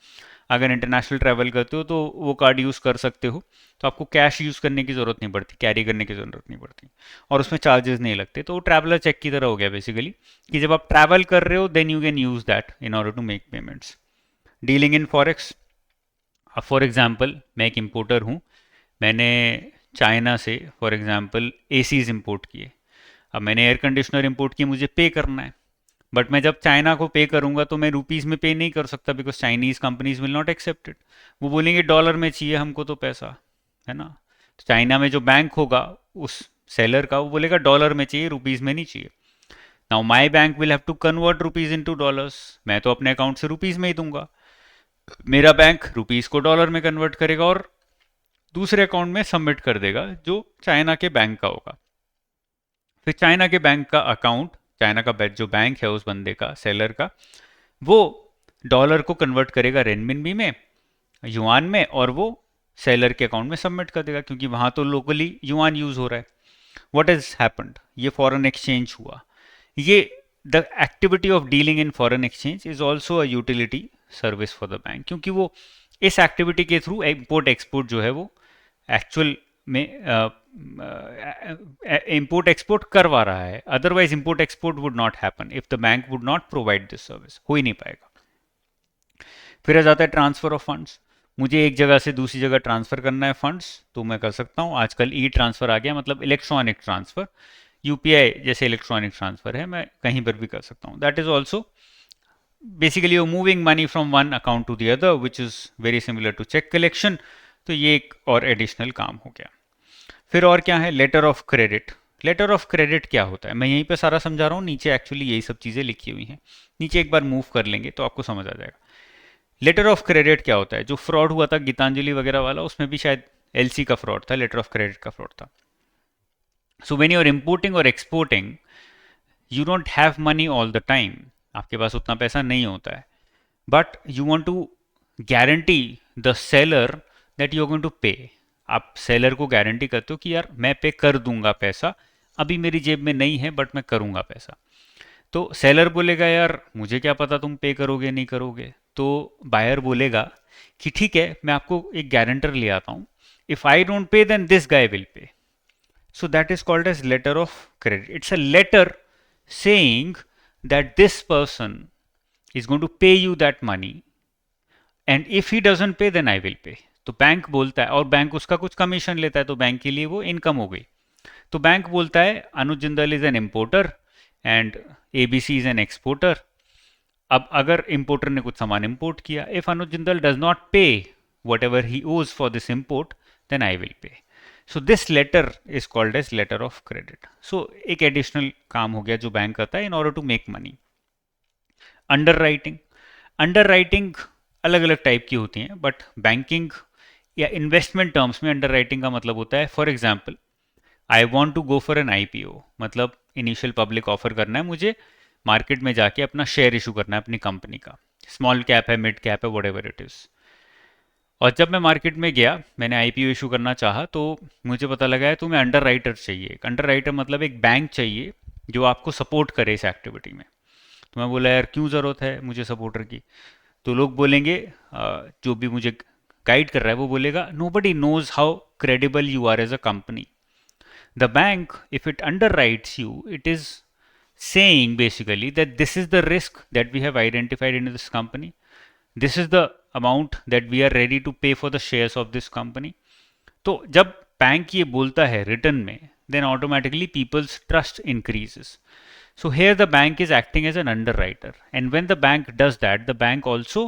अगर इंटरनेशनल ट्रैवल करते हो तो वो कार्ड यूज़ कर सकते हो, तो आपको कैश यूज़ करने की ज़रूरत नहीं पड़ती, कैरी करने की ज़रूरत नहीं पड़ती, और उसमें चार्जेस नहीं लगते। तो वो ट्रैवलर चेक की तरह हो गया बेसिकली, कि जब आप ट्रैवल कर रहे हो then you can use that in order to make payments. Dealing in forex, अब फॉर एग्जांपल मैं एक इम्पोर्टर हूँ, मैंने चाइना से फॉर एग्जांपल एसीज इंपोर्ट किए। अब मैंने एयर कंडीशनर इंपोर्ट किए, मुझे पे करना है, बट मैं जब चाइना को पे करूंगा तो मैं रुपीज़ में पे नहीं कर सकता, because Chinese companies will not accept it. वो बोलेंगे डॉलर में चाहिए हमको तो पैसा, है ना। तो चाइना में जो बैंक होगा उस सेलर का, वो बोलेगा डॉलर में चाहिए, रुपीज़ में नहीं चाहिए। Now my bank will have to convert rupees into dollars, मैं तो अपने अकाउंट से रुपीज़ में ही दूंगा, मेरा बैंक रुपीज़ को डॉलर में कन्वर्ट करेगा और दूसरे अकाउंट में सबमिट कर देगा जो चाइना के बैंक का होगा। फिर चाइना के बैंक का अकाउंट, चाइना का जो बैंक है उस बंदे का, सेलर का, वो डॉलर को कन्वर्ट करेगा रेनमिनबी में, युआन में, और वो सेलर के अकाउंट में सबमिट कर देगा, क्योंकि वहां तो लोकली युआन यूज हो रहा है। व्हाट हैज हैपेंड, ये फॉरेन एक्सचेंज हुआ। ये the activity of dealing in foreign exchange is also a utility service for the bank, क्योंकि वो इस एक्टिविटी के थ्रू इम्पोर्ट एक्सपोर्ट जो है वो एक्चुअल में इंपोर्ट एक्सपोर्ट करवा रहा है। Otherwise import export would not happen if the bank would not provide this service, हो ही नहीं पाएगा। फिर आ जाता है ट्रांसफर ऑफ फंड्स, मुझे एक जगह से दूसरी जगह ट्रांसफर करना है फंड्स, तो मैं कर सकता हूँ। आजकल ई ट्रांसफर आ गया, मतलब इलेक्ट्रॉनिक ट्रांसफर, यूपीआई जैसे इलेक्ट्रॉनिक ट्रांसफर है, मैं कहीं पर भी कर सकता हूँ। That is also basically you moving money from one account to the other, which is very similar to cheque collection. तो ये एक और एडिशनल काम हो गया। फिर और क्या है, letter of credit. Letter of credit क्या होता है, मैं यहीं पे सारा समझा रहा हूँ, नीचे एक्चुअली यही सब चीज़ें लिखी हुई हैं, नीचे एक बार मूव कर लेंगे तो आपको समझ आ जाएगा। लेटर ऑफ क्रेडिट क्या होता है, जो फ्रॉड हुआ था गीतांजलि वगैरह वाला, उसमें भी शायद एलसी का फ्रॉड था, लेटर ऑफ क्रेडिट का फ्रॉड था। So when you are importing और exporting, you don't have money all the time, आपके पास उतना पैसा नहीं होता है, but you want to guarantee the seller that you are going to pay. आप सेलर को गारंटी करते हो कि यार मैं पे कर दूंगा पैसा, अभी मेरी जेब में नहीं है बट मैं करूंगा पैसा। तो सेलर बोलेगा यार मुझे क्या पता तुम पे करोगे नहीं करोगे, तो बायर बोलेगा कि ठीक है मैं आपको एक गारंटर ले आता हूँ, if I don't pay then this guy will pay. So that is called as letter of credit. It's a letter saying that this person is going to pay you that money, and if he doesn't pay then I will pay. तो bank बोलता है, और bank उसका कुछ commission लेता है, तो bank के लिए वो इनकम हो गई। तो बैंक बोलता है Anuj Jindal is an importer and ABC is an exporter. अब अगर इम्पोर्टर ने कुछ सामान इम्पोर्ट किया, if Anuj Jindal does not pay whatever he owes for this import then I will pay. So this letter is called as letter of credit. So एक additional काम हो गया जो बैंक करता है in order to make money. Underwriting, underwriting अलग अलग type की होती हैं, बट बैंकिंग या इन्वेस्टमेंट टर्म्स में अंडर राइटिंग का मतलब होता है, for example I want to go for an IPO, मतलब इनिशियल पब्लिक ऑफर करना है मुझे, मार्केट में जाके अपना शेयर इशू करना है अपनी कंपनी का, स्मॉल कैप है, मिड कैप है, वट एवर इट इज़। और जब मैं मार्केट में गया, मैंने आईपीओ इशू करना चाहा, तो मुझे पता लगा है तुम्हें अंडर राइटर चाहिए। अंडर राइटर मतलब एक बैंक चाहिए जो आपको सपोर्ट करे इस एक्टिविटी में। तो मैं बोला यार क्यों ज़रूरत है मुझे सपोर्टर की, तो लोग बोलेंगे जो भी मुझे गाइड कर रहा है वो बोलेगा nobody knows how credible you are as a company. The bank if it underwrites you, it is saying basically that this is the risk that we have identified in this company, this is the amount that we are ready to pay for the shares of this company. तो जब bank ये बोलता है return में, then automatically people's trust increases. So here the bank is acting as an underwriter, and when the bank does that, the bank also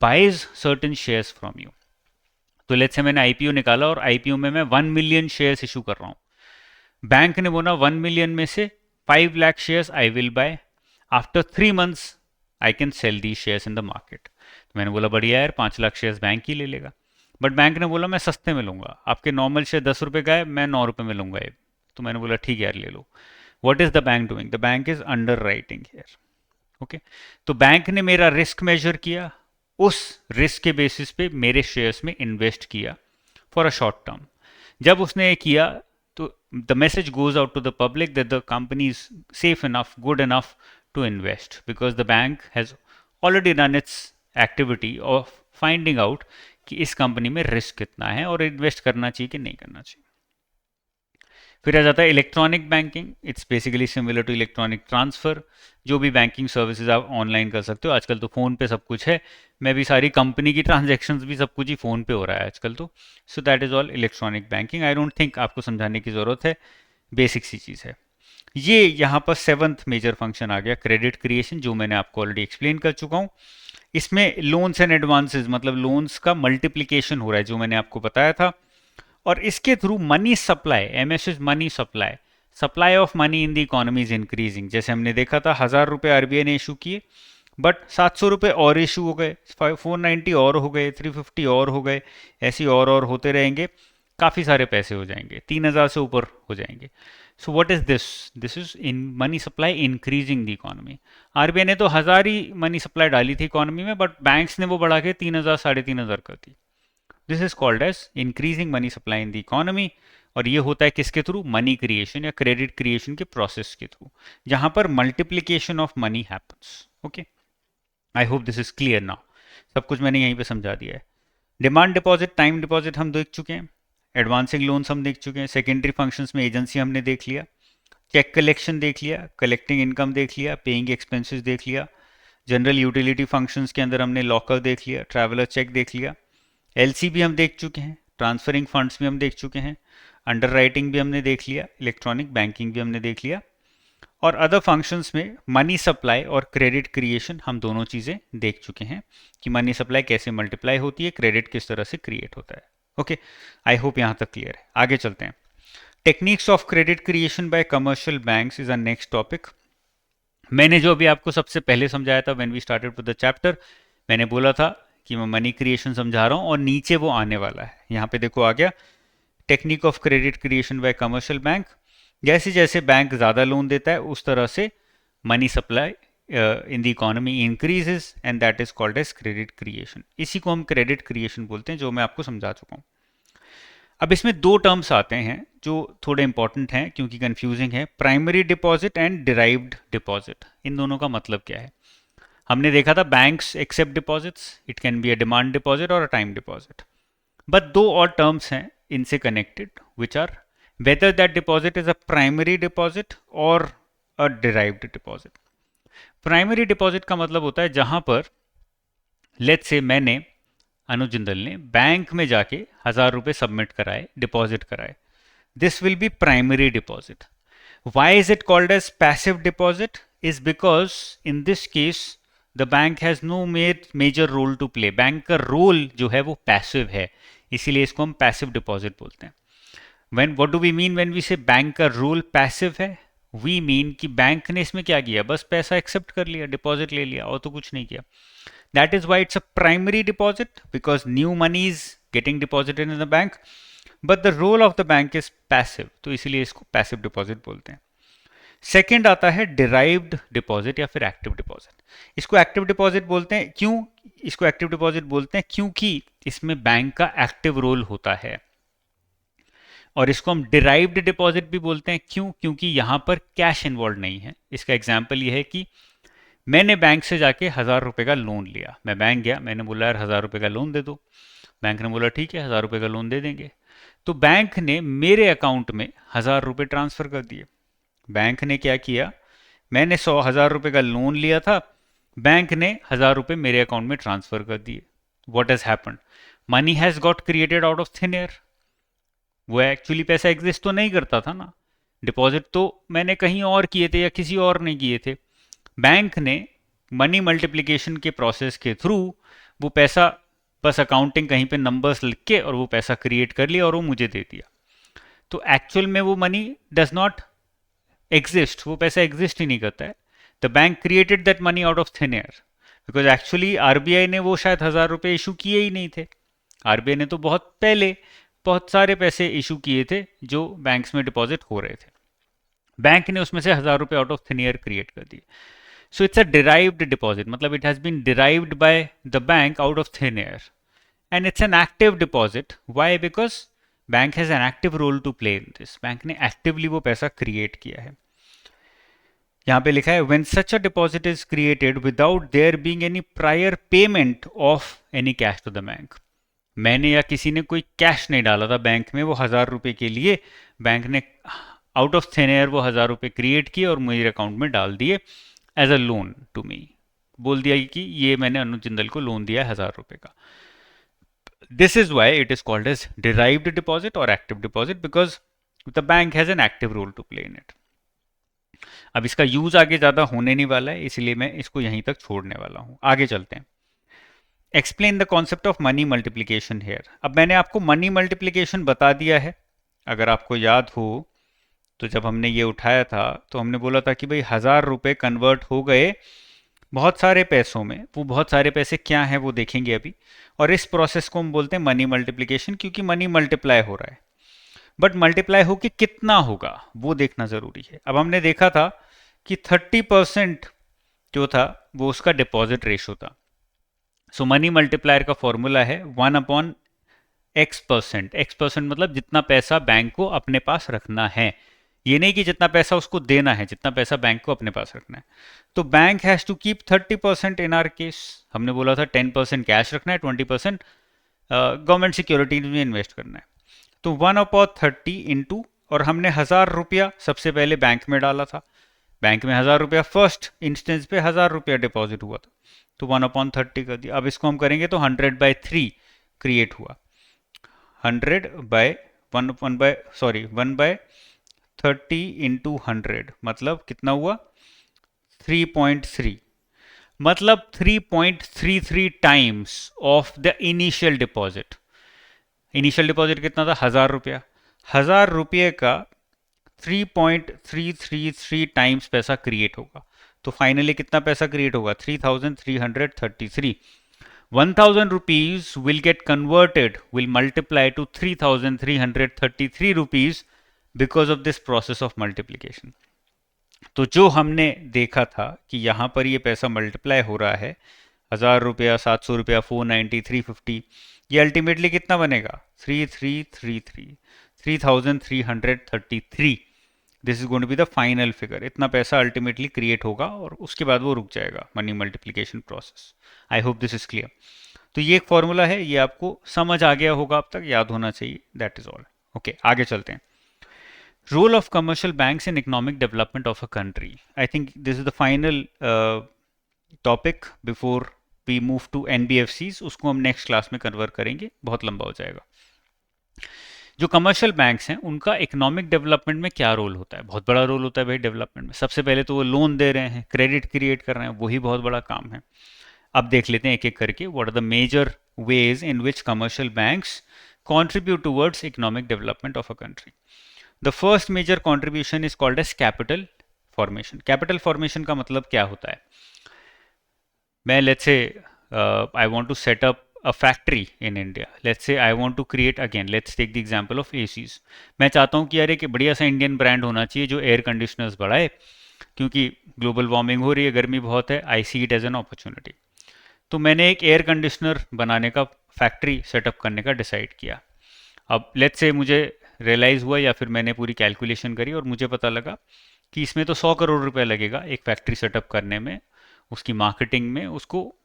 buys certain shares from you. तो let's say मैंने IPO निकाला और IPO में मैं 1 million shares issue कर रहा हूँ। Bank ने बोला 1 मिलियन में से 5 lakh shares I will buy, after 3 months I can sell the shares in the market. तो मैंने बोला बढ़िया यार, 5 लाख शेयर्स बैंक ही ले लेगा। बट बैंक ने बोला मैं सस्ते में लूंगा, आपके नॉर्मल शेयर 10 रुपए का है, मैं 9 रुपए में लूंगा ये। तो मैंने बोला ठीक है यार ले लो। What is the bank doing? The bank is underwriting here. Okay, तो बैंक ने मेरा रिस्क मेजर किया, उस रिस्क के बेसिस पे मेरे शेयर्स में इन्वेस्ट किया फॉर अ शॉर्ट टर्म। जब उसने ये किया तो the message goes out to the public that the company is safe enough, good enough to invest, because the bank has already run its activity of finding out कि इस company में risk कितना है और इन्वेस्ट करना चाहिए कि नहीं करना चाहिए। फिर आ जाता है electronic banking. It's basically similar to electronic transfer. जो भी बैंकिंग सर्विसेज आप ऑनलाइन कर सकते हो, आजकल तो फ़ोन पे सब कुछ है। मैं भी सारी कंपनी की ट्रांजैक्शंस भी सब कुछ ही फ़ोन पे हो रहा है आजकल तो। So that is all electronic banking. I don't think आपको समझाने की ज़रूरत है, बेसिक सी चीज़ है। ये यहाँ पर 7th मेजर फंक्शन आ गया, क्रेडिट क्रिएशन, जो मैंने आपको ऑलरेडी एक्सप्लेन कर चुका हूँ। इसमें लोन्स एंड एडवांसेस, मतलब लोन्स का मल्टीप्लिकेशन हो रहा है, जो मैंने आपको बताया था। और इसके through money supply, MS is money supply, supply of money in the economy is increasing. जैसे हमने देखा था 1000 रुपये आरबीआई ने इशू किए, बट 700 रुपये और इशू हो गए, 490 और हो गए, 350 और हो गए, ऐसे और होते रहेंगे, काफ़ी सारे पैसे हो जाएंगे, 3000 से ऊपर हो जाएंगे। So what is this? This is in money supply increasing the economy. RBI ने तो 1000 ही मनी सप्लाई डाली थी इकोनॉमी में, बट बैंक्स ने वो बढ़ा के 3000 3500 कर दी। This is called as increasing money supply in the economy. और ये होता है किसके थ्रू? मनी क्रिएशन या क्रेडिट क्रिएशन के प्रोसेस के थ्रू, जहां पर multiplication of money happens. Okay, I hope this is clear now. सब कुछ मैंने यहीं पे समझा दिया है। डिमांड डिपॉजिट, टाइम डिपॉजिट हम देख चुके हैं, एडवांसिंग लोन्स हम देख चुके हैं, सेकेंडरी फंक्शंस में एजेंसी हमने देख लिया, चेक कलेक्शन देख लिया, कलेक्टिंग इनकम देख लिया, पेइंग एक्सपेंसेस देख लिया, जनरल यूटिलिटी फंक्शंस के अंदर हमने लॉकर देख लिया, ट्रैवलर चेक देख लिया, एलसी भी हम देख चुके हैं, ट्रांसफरिंग फंड्स भी हम देख चुके हैं, अंडर राइटिंग भी हमने देख लिया, इलेक्ट्रॉनिक बैंकिंग भी हमने देख लिया, और अदर फंक्शंस में मनी सप्लाई और क्रेडिट क्रिएशन हम दोनों चीज़ें देख चुके हैं कि मनी सप्लाई कैसे मल्टीप्लाई होती है, क्रेडिट किस तरह से क्रिएट होता है। ओके, आई होप यहाँ तक क्लियर है। आगे चलते हैं। Techniques of credit creation by commercial banks is a next topic. मैंने जो अभी आपको सबसे पहले समझाया था when we started with the chapter, मैंने बोला था कि मैं मनी क्रिएशन समझा रहा हूँ और नीचे वो आने वाला है। यहाँ पे देखो आ गया, technique of credit creation by commercial bank. जैसे जैसे बैंक ज़्यादा लोन देता है उस तरह से money supply in the economy increases and that is called as credit creation. इसी को हम क्रेडिट क्रिएशन बोलते हैं, जो मैं आपको समझा चुका हूँ। अब इसमें दो टर्म्स आते हैं जो थोड़े इंपॉर्टेंट हैं क्योंकि कंफ्यूजिंग है, primary deposit and derived deposit. इन दोनों का मतलब क्या है? हमने देखा था banks accept deposits, it can be a demand deposit और अ टाइम डिपॉजिट। बट दो और टर्म्स हैं इनसे connected which are whether that deposit is a primary deposit और a derived deposit. Primary deposit का मतलब होता है जहां पर लेट्स से मैंने, अनुज जिंदल ने बैंक में जाके 1000 रुपये सबमिट कराए, डिपॉजिट कराए, this will be primary deposit. Why is it called as passive deposit? Is because in this case the bank has no major role to play. Bank का रोल जो है वो पैसिव है, इसीलिए इसको हम पैसिव डिपॉजिट बोलते हैं। When what do we mean when we say bank का रोल पैसिव है? वी मीन कि बैंक ने इसमें क्या किया, बस पैसा एक्सेप्ट कर लिया, डिपॉजिट ले लिया और तो कुछ नहीं किया। That is why it's a primary deposit, because new money is getting deposited in the bank, but the role of the bank is passive, तो इसीलिए इसको passive deposit बोलते हैं। सेकेंड आता है derived deposit या फिर active deposit। इसको active deposit बोलते हैं, क्यों इसको active deposit बोलते हैं? क्योंकि इसमें बैंक का active रोल होता है। और इसको हम derived deposit भी बोलते हैं, क्यों? क्योंकि यहाँ पर कैश इन्वॉल्व नहीं है। इसका एग्जाम्पल ये है कि मैंने बैंक से जाके 1000 रुपये का लोन लिया, मैं बैंक गया, मैंने बोला यार 1000 रुपये का लोन दे दो। बैंक ने बोला ठीक है 1000 रुपये का लोन दे देंगे। तो बैंक ने मेरे अकाउंट में 1000 रुपये ट्रांसफ़र कर दिए। बैंक ने क्या किया, मैंने 1000 रुपये का लोन लिया था, बैंक ने 1000 रुपये मेरे अकाउंट में ट्रांसफ़र कर दिए। What has happened? Money has got created out of thin air. वो एक्चुअली पैसा एग्जिस्ट तो नहीं करता था ना, डिपॉजिट तो मैंने कहीं और किए थे या किसी और ने किए थे। बैंक ने मनी मल्टीप्लिकेशन के प्रोसेस के थ्रू वो पैसा बस अकाउंटिंग कहीं पे नंबर्स लिख के और वो पैसा क्रिएट कर लिया और वो मुझे दे दिया। तो एक्चुअल में वो मनी डज नॉट एग्जिस्ट, वो पैसा एग्जिस्ट ही नहीं करता है। The bank created that money out of thin air, because actually RBI ने वो शायद 1,000 रुपये इशू किए ही नहीं थे। आरबीआई ने तो बहुत पहले बहुत सारे पैसे इशू किए थे जो बैंक्स में डिपॉजिट हो रहे थे। बैंक ने उसमें से 1,000 रुपये out of thin air create कर दिए। So it's a derived deposit, मतलब it has been derived by the bank out of thin air, and it's an active deposit. Why? Because bank has an active role to play in this, bank ने actively वो पैसा create किया है। यहाँ पे लिखा है when such a deposit is created without there being any prior payment of any cash to the bank. मैंने या किसी ने कोई कैश नहीं डाला था बैंक में वो 1,000 रुपये के लिए, बैंक ने आउट ऑफ थिन एयर वो 1,000 रुपये क्रिएट किए और मेरे अकाउंट में डाल दिए as a loan to me. बोल दिया कि ये मैंने अनुज जिंदल को लोन दिया है 1,000 रुपये का। This is why it is called as derived deposit और active deposit, because the bank has an active role to play in it. अब इसका यूज आगे ज्यादा होने नहीं वाला है, इसलिए मैं इसको यहीं तक छोड़ने वाला हूं। आगे चलते हैं। Explain the concept of money multiplication here. अब मैंने आपको मनी मल्टीप्लीकेशन बता दिया है, अगर आपको याद हो तो जब हमने ये उठाया था तो हमने बोला था कि भाई 1,000 रुपये कन्वर्ट हो गए बहुत सारे पैसों में। वो बहुत सारे पैसे क्या हैं वो देखेंगे अभी, और इस प्रोसेस को हम बोलते हैं मनी मल्टीप्लीकेशन, क्योंकि मनी मल्टीप्लाई हो रहा है। बट मल्टीप्लाई होके कितना होगा वो देखना जरूरी है। अब हमने देखा था कि 30% जो था वो उसका डिपॉजिट रेशो था। सो मनी मल्टीप्लायर का फॉर्मूला है 1/x%। x% मतलब जितना पैसा बैंक को अपने पास रखना है, ये नहीं कि जितना पैसा उसको देना है, जितना पैसा बैंक को अपने पास रखना है। तो bank has to keep 30% in our case. हमने बोला था 10% कैश रखना है, 20% गवर्नमेंट सिक्योरिटीज में इन्वेस्ट करना है। तो 1/30 इंटू, और हमने 1,000 रुपया सबसे पहले बैंक में डाला था। बैंक में 1,000 रुपया फर्स्ट इंस्टेंस पे 1,000 रुपया डिपॉजिट हुआ था, तो 1/30 कर दिया। अब इसको हम करेंगे तो 100/3 क्रिएट हुआ। 1/30 इंटू 100 मतलब कितना हुआ? 3.3, मतलब 3.33 times of the initial deposit. Initial deposit कितना था? 1,000 रुपया। 1,000 रुपये का 3.333 टाइम्स पैसा क्रिएट होगा। तो फाइनली कितना पैसा क्रिएट होगा? 3,333। 1,000 rupees will get converted, will multiply to 3,333 rupees because of this process of multiplication. तो जो हमने देखा था कि यहाँ पर ये पैसा मल्टीप्लाई हो रहा है, 1,000 रुपया, 700 रुपया, 490, 350, ये अल्टीमेटली कितना बनेगा? 3,333। This is going to be the final figure. इतना पैसा अल्टीमेटली क्रिएट होगा और उसके बाद वो रुक जाएगा money multiplication process. I hope this is clear. तो ये एक फॉर्मूला है, ये आपको समझ आ गया होगा, अब तक याद होना चाहिए। That is all. ओके, आगे चलते हैं। Role of commercial banks in economic development of a country. I think this is the final topic before we move to NBFCs. उसको हम नेक्स्ट क्लास में कन्वर्ट करेंगे, बहुत लंबा हो जाएगा। जो कमर्शियल बैंक्स हैं उनका इकोनॉमिक डेवलपमेंट में क्या रोल होता है? बहुत बड़ा रोल होता है भाई डेवलपमेंट में। सबसे पहले तो वो लोन दे रहे हैं, क्रेडिट क्रिएट कर रहे हैं, वही बहुत बड़ा काम है। अब देख लेते हैं एक एक करके, what are the major ways in which commercial banks contribute towards economic development of a country. The first major contribution is called as capital formation. Capital formation का मतलब क्या होता है? मैं let's say I want to set up a factory in India. Let's say I want to create, again let's take the example of ACs. मैं चाहता हूँ कि यार एक बढ़िया सा इंडियन ब्रांड होना चाहिए जो एयर कंडीशनर्स बढ़ाए, क्योंकि ग्लोबल वार्मिंग हो रही है, गर्मी बहुत है। I see it as an opportunity. तो मैंने एक एयर कंडीशनर बनाने का फैक्ट्री सेटअप करने का डिसाइड किया। अब लेट्स से मुझे रियलाइज़ हुआ या फिर मैंने पूरी कैलकुलेशन करी और मुझे पता लगा कि इसमें तो 100 करोड़ रुपए लगेगा एक फैक्ट्री सेटअप करने में, उसकी मार्केटिंग में, उसको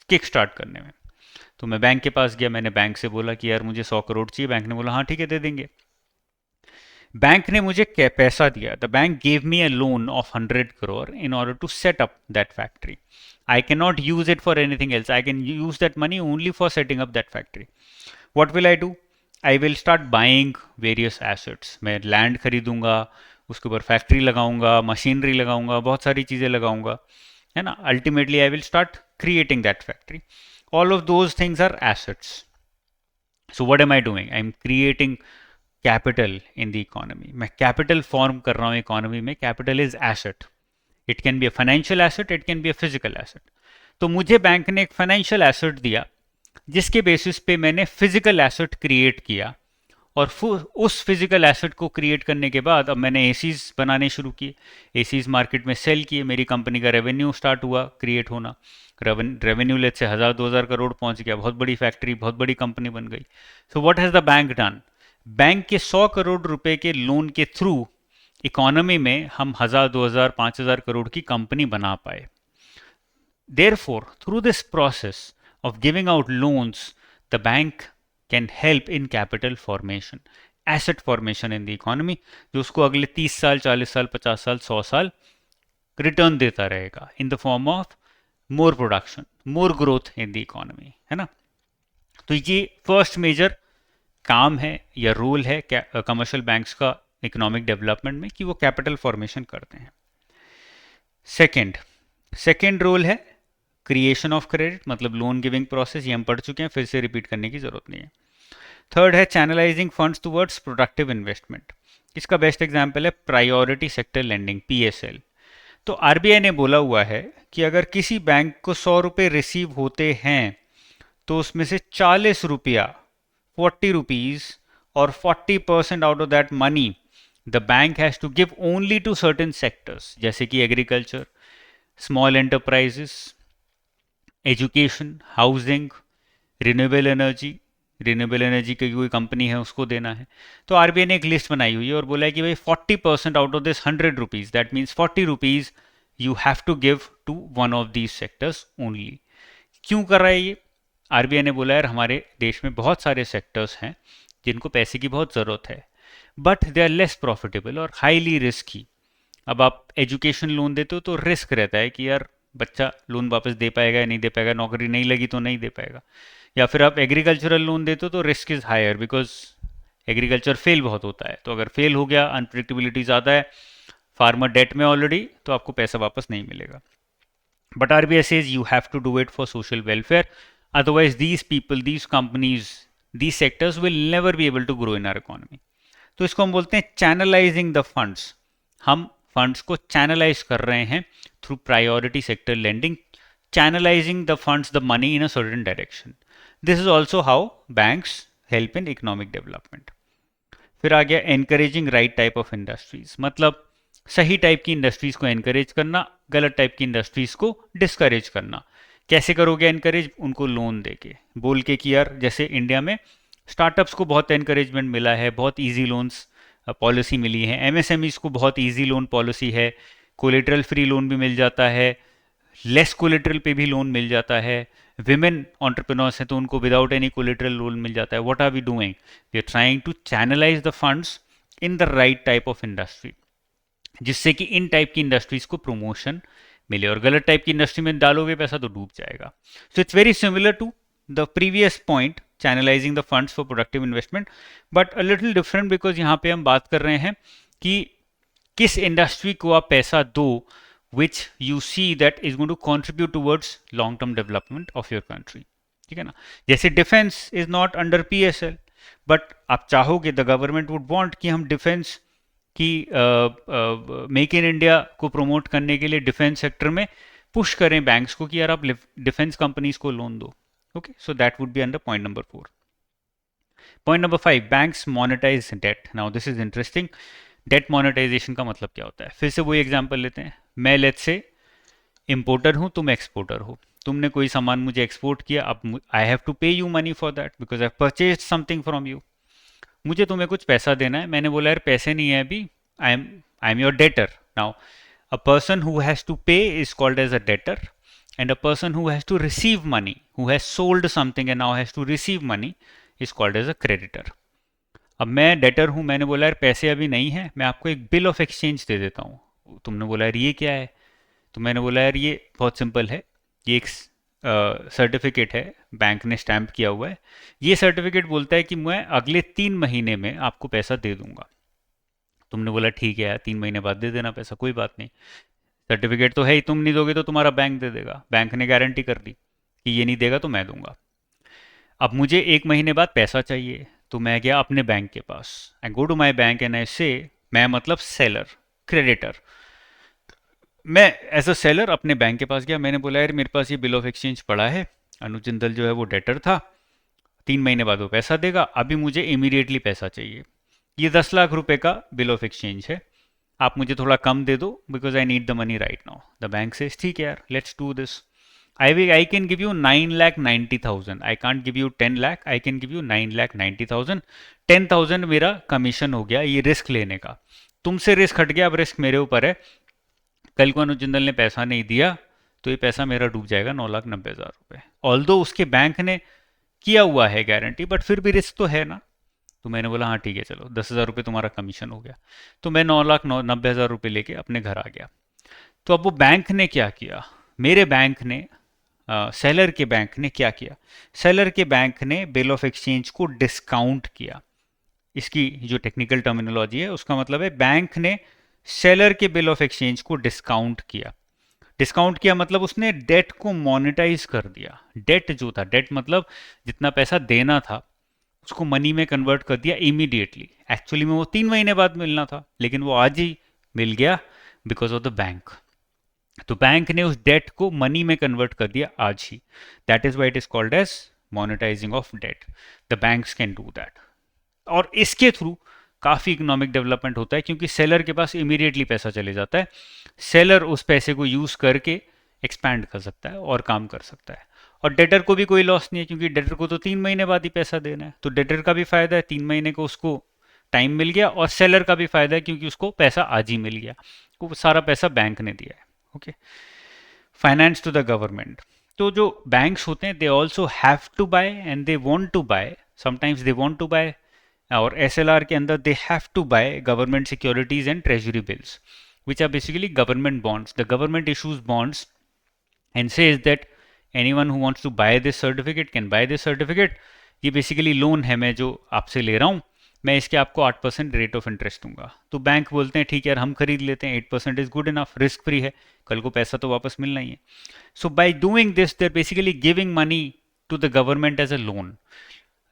किक स्टार्ट करने में। तो मैं बैंक के पास गया, मैंने बैंक से बोला कि यार मुझे 100 करोड़ चाहिए। बैंक ने बोला हाँ ठीक है दे देंगे। बैंक ने मुझे पैसा दिया। The bank gave me a loan of 100 crore in order to set up that factory. I cannot use it for anything else. I can use that money only for setting up that factory. What will I do? I will start buying various assets. मैं land खरीदूंगा, उसके ऊपर factory लगाऊंगा, machinery लगाऊंगा, बहुत सारी चीज़ें लगाऊंगा, है ना। Ultimately I will start creating that factory. All of those things are assets. So what am I doing? I'm creating capital in the economy. मैं capital form कर रहा हूँ economy में. Capital is asset. It can be a financial asset, it can be a physical asset. तो मुझे bank ने एक financial asset दिया जिसके बेसिस पे मैंने फिजिकल एसेट क्रिएट किया, और उस फिजिकल एसेट को क्रिएट करने के बाद अब मैंने एसीज बनाने शुरू किए, एसीज मार्केट में सेल किए, मेरी कंपनी का रेवेन्यू स्टार्ट हुआ क्रिएट होना, रेवेन्यू लेट से 1000-2000 करोड़ पहुंच गया, बहुत बड़ी फैक्ट्री, बहुत बड़ी कंपनी बन गई. So what has the bank done? Bank के 100 करोड़ रुपए के लोन के थ्रू इकोनॉमी में हम 1000, 2000, 5000 करोड़ की कंपनी बना पाए. Therefore, through this process of giving out loans, the bank can help in capital formation, asset formation in the economy, जो उसको अगले 30 साल, 40 साल, 50 साल, 100 साल रिटर्न देता रहेगा in the form of more production, more growth in the economy, है ना. तो ये फर्स्ट मेजर काम है या रोल है कमर्शियल बैंक्स का इकोनॉमिक डेवलपमेंट में कि वो कैपिटल फॉर्मेशन करते हैं. सेकेंड रोल है क्रिएशन ऑफ क्रेडिट, मतलब लोन गिविंग प्रोसेस, ये हम पढ़ चुके हैं, फिर से रिपीट करने की जरूरत नहीं है. थर्ड है channelising funds towards productive investment. इसका बेस्ट एग्जांपल है प्रायोरिटी सेक्टर लेंडिंग, पीएसएल. तो आरबीआई ने बोला हुआ है कि अगर किसी बैंक को 100 रुपये रिसीव होते हैं तो उसमें से 40 रुपया, 40 रुपीज, और 40% out of that money the bank has to give only to certain sectors, जैसे कि agriculture, small enterprises, education, housing, renewable energy की कोई कंपनी है उसको देना है. तो आरबीआई ने एक लिस्ट बनाई हुई है और बोला है कि भाई 40% out of this 100 rupees, that means 40 rupees you have to give to one of these sectors only. क्यों कर रहा है ये? आरबीआई ने बोला यार हमारे देश में बहुत सारे सेक्टर्स हैं जिनको पैसे की बहुत ज़रूरत है, but they are less profitable और हाईली रिस्की. अब आप एजुकेशन लोन देते हो तो रिस्क रहता है कि यार बच्चा लोन वापस दे पाएगा या नहीं दे पाएगा, नौकरी नहीं लगी तो नहीं दे पाएगा. या फिर आप एग्रीकल्चरल लोन देते हो तो risk is higher because agriculture fail बहुत होता है. तो अगर फेल हो गया, अनप्रिडिक्टेबिलिटी ज़्यादा है, फार्मर डेट में ऑलरेडी, तो आपको पैसा वापस नहीं मिलेगा. But RBI says you have to do it for social welfare, otherwise these people, these companies, these sectors will never be able to grow in our economy. तो इसको हम बोलते हैं चैनलाइजिंग द फंड्स. हम फंड्स को channelise कर रहे हैं through priority sector lending, channelizing the funds, the money in a certain direction. This is also how banks help in economic development. फिर आ गया encouraging right type of industries, मतलब सही type की इंडस्ट्रीज को एनकरेज करना, गलत टाइप की industries को डिस्करेज करना. कैसे करोगे एनकरेज? उनको लोन देके, बोल के कि यार जैसे इंडिया में स्टार्टअप्स को बहुत एनकरेजमेंट मिला है, बहुत इजी लोन्स पॉलिसी मिली है, एमएसएमईज को बहुत इजी लोन पॉलिसी है, कोलेटरल फ्री लोन भी मिल जाता है, लेस कोलेटरल पे भी लोन मिल जाता है, विमेन ऑन्टरप्रेन्योर्स हैं तो उनको विदाउट एनी कोलेटरल लोन मिल जाता है. What are we doing? We are trying to channelise the funds in the right type of industry, जिससे कि इन टाइप की इंडस्ट्रीज को प्रमोशन मिले, और गलत टाइप की इंडस्ट्री में डालोगे पैसा तो डूब जाएगा. So it's very similar to the previous point, channelising the funds for productive investment, but a little different because यहाँ पे हम बात कर रहे हैं कि किस इंडस्ट्री को आप पैसा दो which you see that is going to contribute towards long term development of your country. ठीक है ना. जैसे defence is not under PSL, but आप चाहोगे, द गवर्नमेंट वुड वांट कि हम डिफेंस की मेक इन इंडिया को प्रमोट करने के लिए डिफेंस सेक्टर में पुश करें बैंक्स को कि यार आप डिफेंस कंपनीज को लोन दो. Okay, so that would be under point number 4. Point number 5, banks monetise debt. Now this is interesting. Debt monetisation का मतलब क्या होता है? फिर से वही एग्जांपल लेते हैं. मैं लेट्स से इंपोर्टर हूँ, तुम एक्सपोर्टर हो, तुमने कोई सामान मुझे एक्सपोर्ट किया, अब I have to pay you money for that because I purchase something from you. मुझे तुम्हें कुछ पैसा देना है, मैंने बोला यार पैसे नहीं है अभी, I am your debtor. Now a person who has to pay is called as a debtor, and a person who has to receive money, who has sold something and now has to receive money, is called as a creditor. अब मैं debtor हूँ, मैंने बोला यार पैसे अभी नहीं है, मैं आपको एक बिल ऑफ एक्सचेंज दे देता हूँ. तुमने बोला यार ये क्या है? तो मैंने बोला यार ये बहुत सिंपल है, ये एक सर्टिफिकेट है, बैंक ने स्टैम्प किया हुआ है, ये सर्टिफिकेट बोलता है कि मैं अगले 3 महीने में आपको पैसा दे दूंगा. तुमने बोला ठीक है यार 3 महीने बाद दे देना पैसा, कोई बात नहीं, सर्टिफिकेट तो है ही, तुम नहीं दोगे तो तुम्हारा बैंक दे देगा. बैंक ने गारंटी कर दी कि ये नहीं देगा तो मैं दूंगा। अब मुझे 1 महीने बाद पैसा चाहिए, तो मैं गया अपने बैंक के पास। I go to my bank and I say, मैं मतलब सेलर, क्रेडिटर, मैं एज अ सेलर अपने बैंक के पास गया। मैंने बोला यार मेरे पास ये बिल ऑफ एक्सचेंज पड़ा है, अनुज जिंदल जो है वो डेटर था, 3 महीने बाद वो पैसा देगा, अभी मुझे इमीडिएटली पैसा चाहिए। ये 10 लाख रुपए का बिल ऑफ एक्सचेंज है, आप मुझे थोड़ा कम दे दो because I need the money right now. The bank से ठीक है यार, let's do this. I can give you 9,90,000, I can't give you 10 lakh, I can give you 9,90,000। 10,000 मेरा कमीशन हो गया ये रिस्क लेने का, तुमसे रिस्क हट गया, अब रिस्क मेरे ऊपर है। कल को अनुज जिंदल ने पैसा नहीं दिया तो ये पैसा मेरा डूब जाएगा, 9,90,000 रुपये। ऑल्दो उसके बैंक ने किया हुआ है गारंटी, बट फिर भी रिस्क तो है ना। तो मैंने बोला हाँ ठीक है चलो, 10,000 रुपये तुम्हारा कमीशन हो गया। तो मैं 9,90,000 रुपये लेके अपने घर आ गया। तो अब वो बैंक ने क्या किया, मेरे बैंक ने, सेलर के बैंक ने क्या किया, सेलर के बैंक ने बिल ऑफ एक्सचेंज को डिस्काउंट किया। इसकी जो टेक्निकल टर्मिनोलॉजी है उसका मतलब है बैंक ने सेलर के बिल ऑफ एक्सचेंज को डिस्काउंट किया। डिस्काउंट किया मतलब उसने डेट को मोनेटाइज कर दिया। डेट जो था, डेट मतलब जितना पैसा देना था उसको मनी में कन्वर्ट कर दिया इमीडिएटली। एक्चुअली में वो 3 महीने बाद मिलना था, लेकिन वो आज ही मिल गया बिकॉज ऑफ द बैंक। तो बैंक ने उस डेट को मनी में कन्वर्ट कर दिया आज ही। That is why it is called as monetising of debt. The banks can do that, और इसके थ्रू काफ़ी इकोनॉमिक डेवलपमेंट होता है क्योंकि सेलर के पास इमीडिएटली पैसा चले जाता है। सेलर उस पैसे को यूज़ करके एक्सपैंड कर सकता है और काम कर सकता है, और डेटर को भी कोई लॉस नहीं है क्योंकि डेटर को तो 3 महीने बाद ही पैसा देना है। तो डेटर का भी फायदा है, 3 महीने को उसको टाइम मिल गया, और सेलर का भी फायदा है क्योंकि उसको पैसा आज ही मिल गया, वो सारा पैसा बैंक ने दिया है। Okay, finance to the government. तो जो बैंक्स होते हैं they also have to buy and they want to buy, sometimes they want to buy, और एसएलआर के अंदर they have to buy government securities and treasury bills which are basically government bonds. The government issues bonds and says that anyone who wants to buy this certificate can buy this certificate। ये basically loan है मैं जो आपसे ले रहा हूँ, मैं इसके आपको 8% रेट ऑफ इंटरेस्ट दूंगा। तो बैंक बोलते हैं ठीक है यार हम खरीद लेते हैं, 8% is good enough, risk free है, कल को पैसा तो वापस मिलना ही है। So by doing this they are basically giving money to the government as a loan.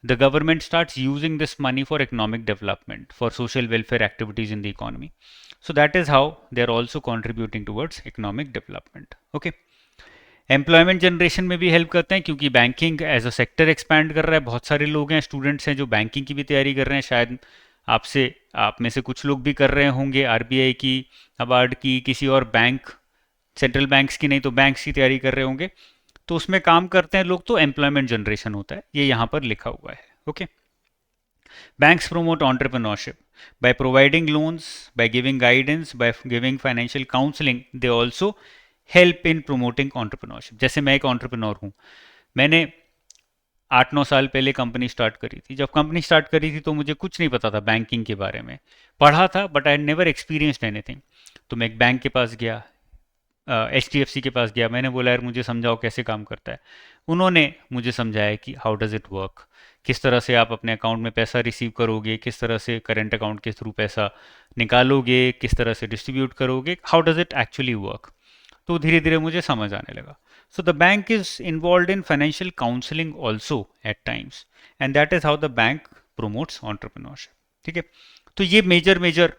The government starts using this money for economic development, for social welfare activities in the economy. So that is how they are also contributing towards economic development. Okay. Employment generation में भी help करते हैं क्योंकि banking as a sector expand कर रहा है। बहुत सारे लोग हैं, स्टूडेंट्स हैं जो बैंकिंग की भी तैयारी कर रहे हैं, शायद आप में से कुछ लोग भी कर रहे होंगे, आरबीआई की, नाबार्ड की, किसी और बैंक, सेंट्रल बैंक्स की नहीं तो बैंक्स की तैयारी कर रहे होंगे, तो उसमें काम करते हैं लोग, तो एम्प्लॉयमेंट जनरेशन होता है, ये यहाँ पर लिखा हुआ है। Okay, banks promote entrepreneurship by providing loans, by giving guidance, by giving financial counseling। they also help in promoting entrepreneurship। जैसे मैं एक entrepreneur हूँ, मैंने 8-9 साल पहले कंपनी स्टार्ट करी थी। जब कंपनी स्टार्ट करी थी तो मुझे कुछ नहीं पता था बैंकिंग के बारे में, पढ़ा था but I never experienced anything. तो मैं एक बैंक के पास गया, HDFC के पास गया, मैंने बोला यार मुझे समझाओ कैसे काम करता है। उन्होंने मुझे समझाया कि हाउ डज़ इट वर्क, किस तरह से आप अपने अकाउंट में पैसा रिसीव करोगे, किस तरह से करेंट अकाउंट के थ्रू पैसा निकालोगे, किस तरह से डिस्ट्रीब्यूट करोगे, how does it actually work. तो धीरे धीरे मुझे समझ आने लगा। So the bank is involve in financial counselling also eight times, and that is how the bank promotes entrepreneurship. ठीक है, तो ये मेजर मेजर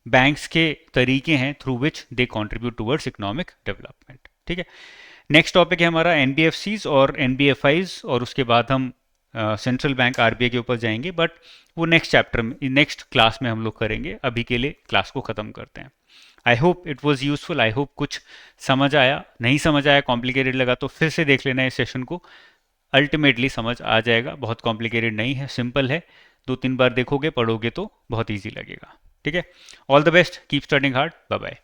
बैंक्स के तरीके हैं through which they contribute towards economic development. ठीक है, नेक्स्ट टॉपिक है हमारा एनबीएफसीज और एनबीएफआईज, और उसके बाद हम सेंट्रल बैंक आरबीआई के ऊपर जाएंगे, बट वो नेक्स्ट चैप्टर में, नेक्स्ट क्लास में हम लोग करेंगे। अभी के लिए क्लास को ख़त्म करते हैं। I hope it was useful, I hope कुछ समझ आया। नहीं समझ आया, कॉम्प्लिकेटेड लगा तो फिर से देख लेना इस सेशन को, अल्टीमेटली समझ आ जाएगा। बहुत कॉम्प्लिकेटेड नहीं है, सिंपल है, 2-3 बार देखोगे पढ़ोगे तो बहुत ईजी लगेगा। ठीक है, all the best, keep studying hard, bye bye.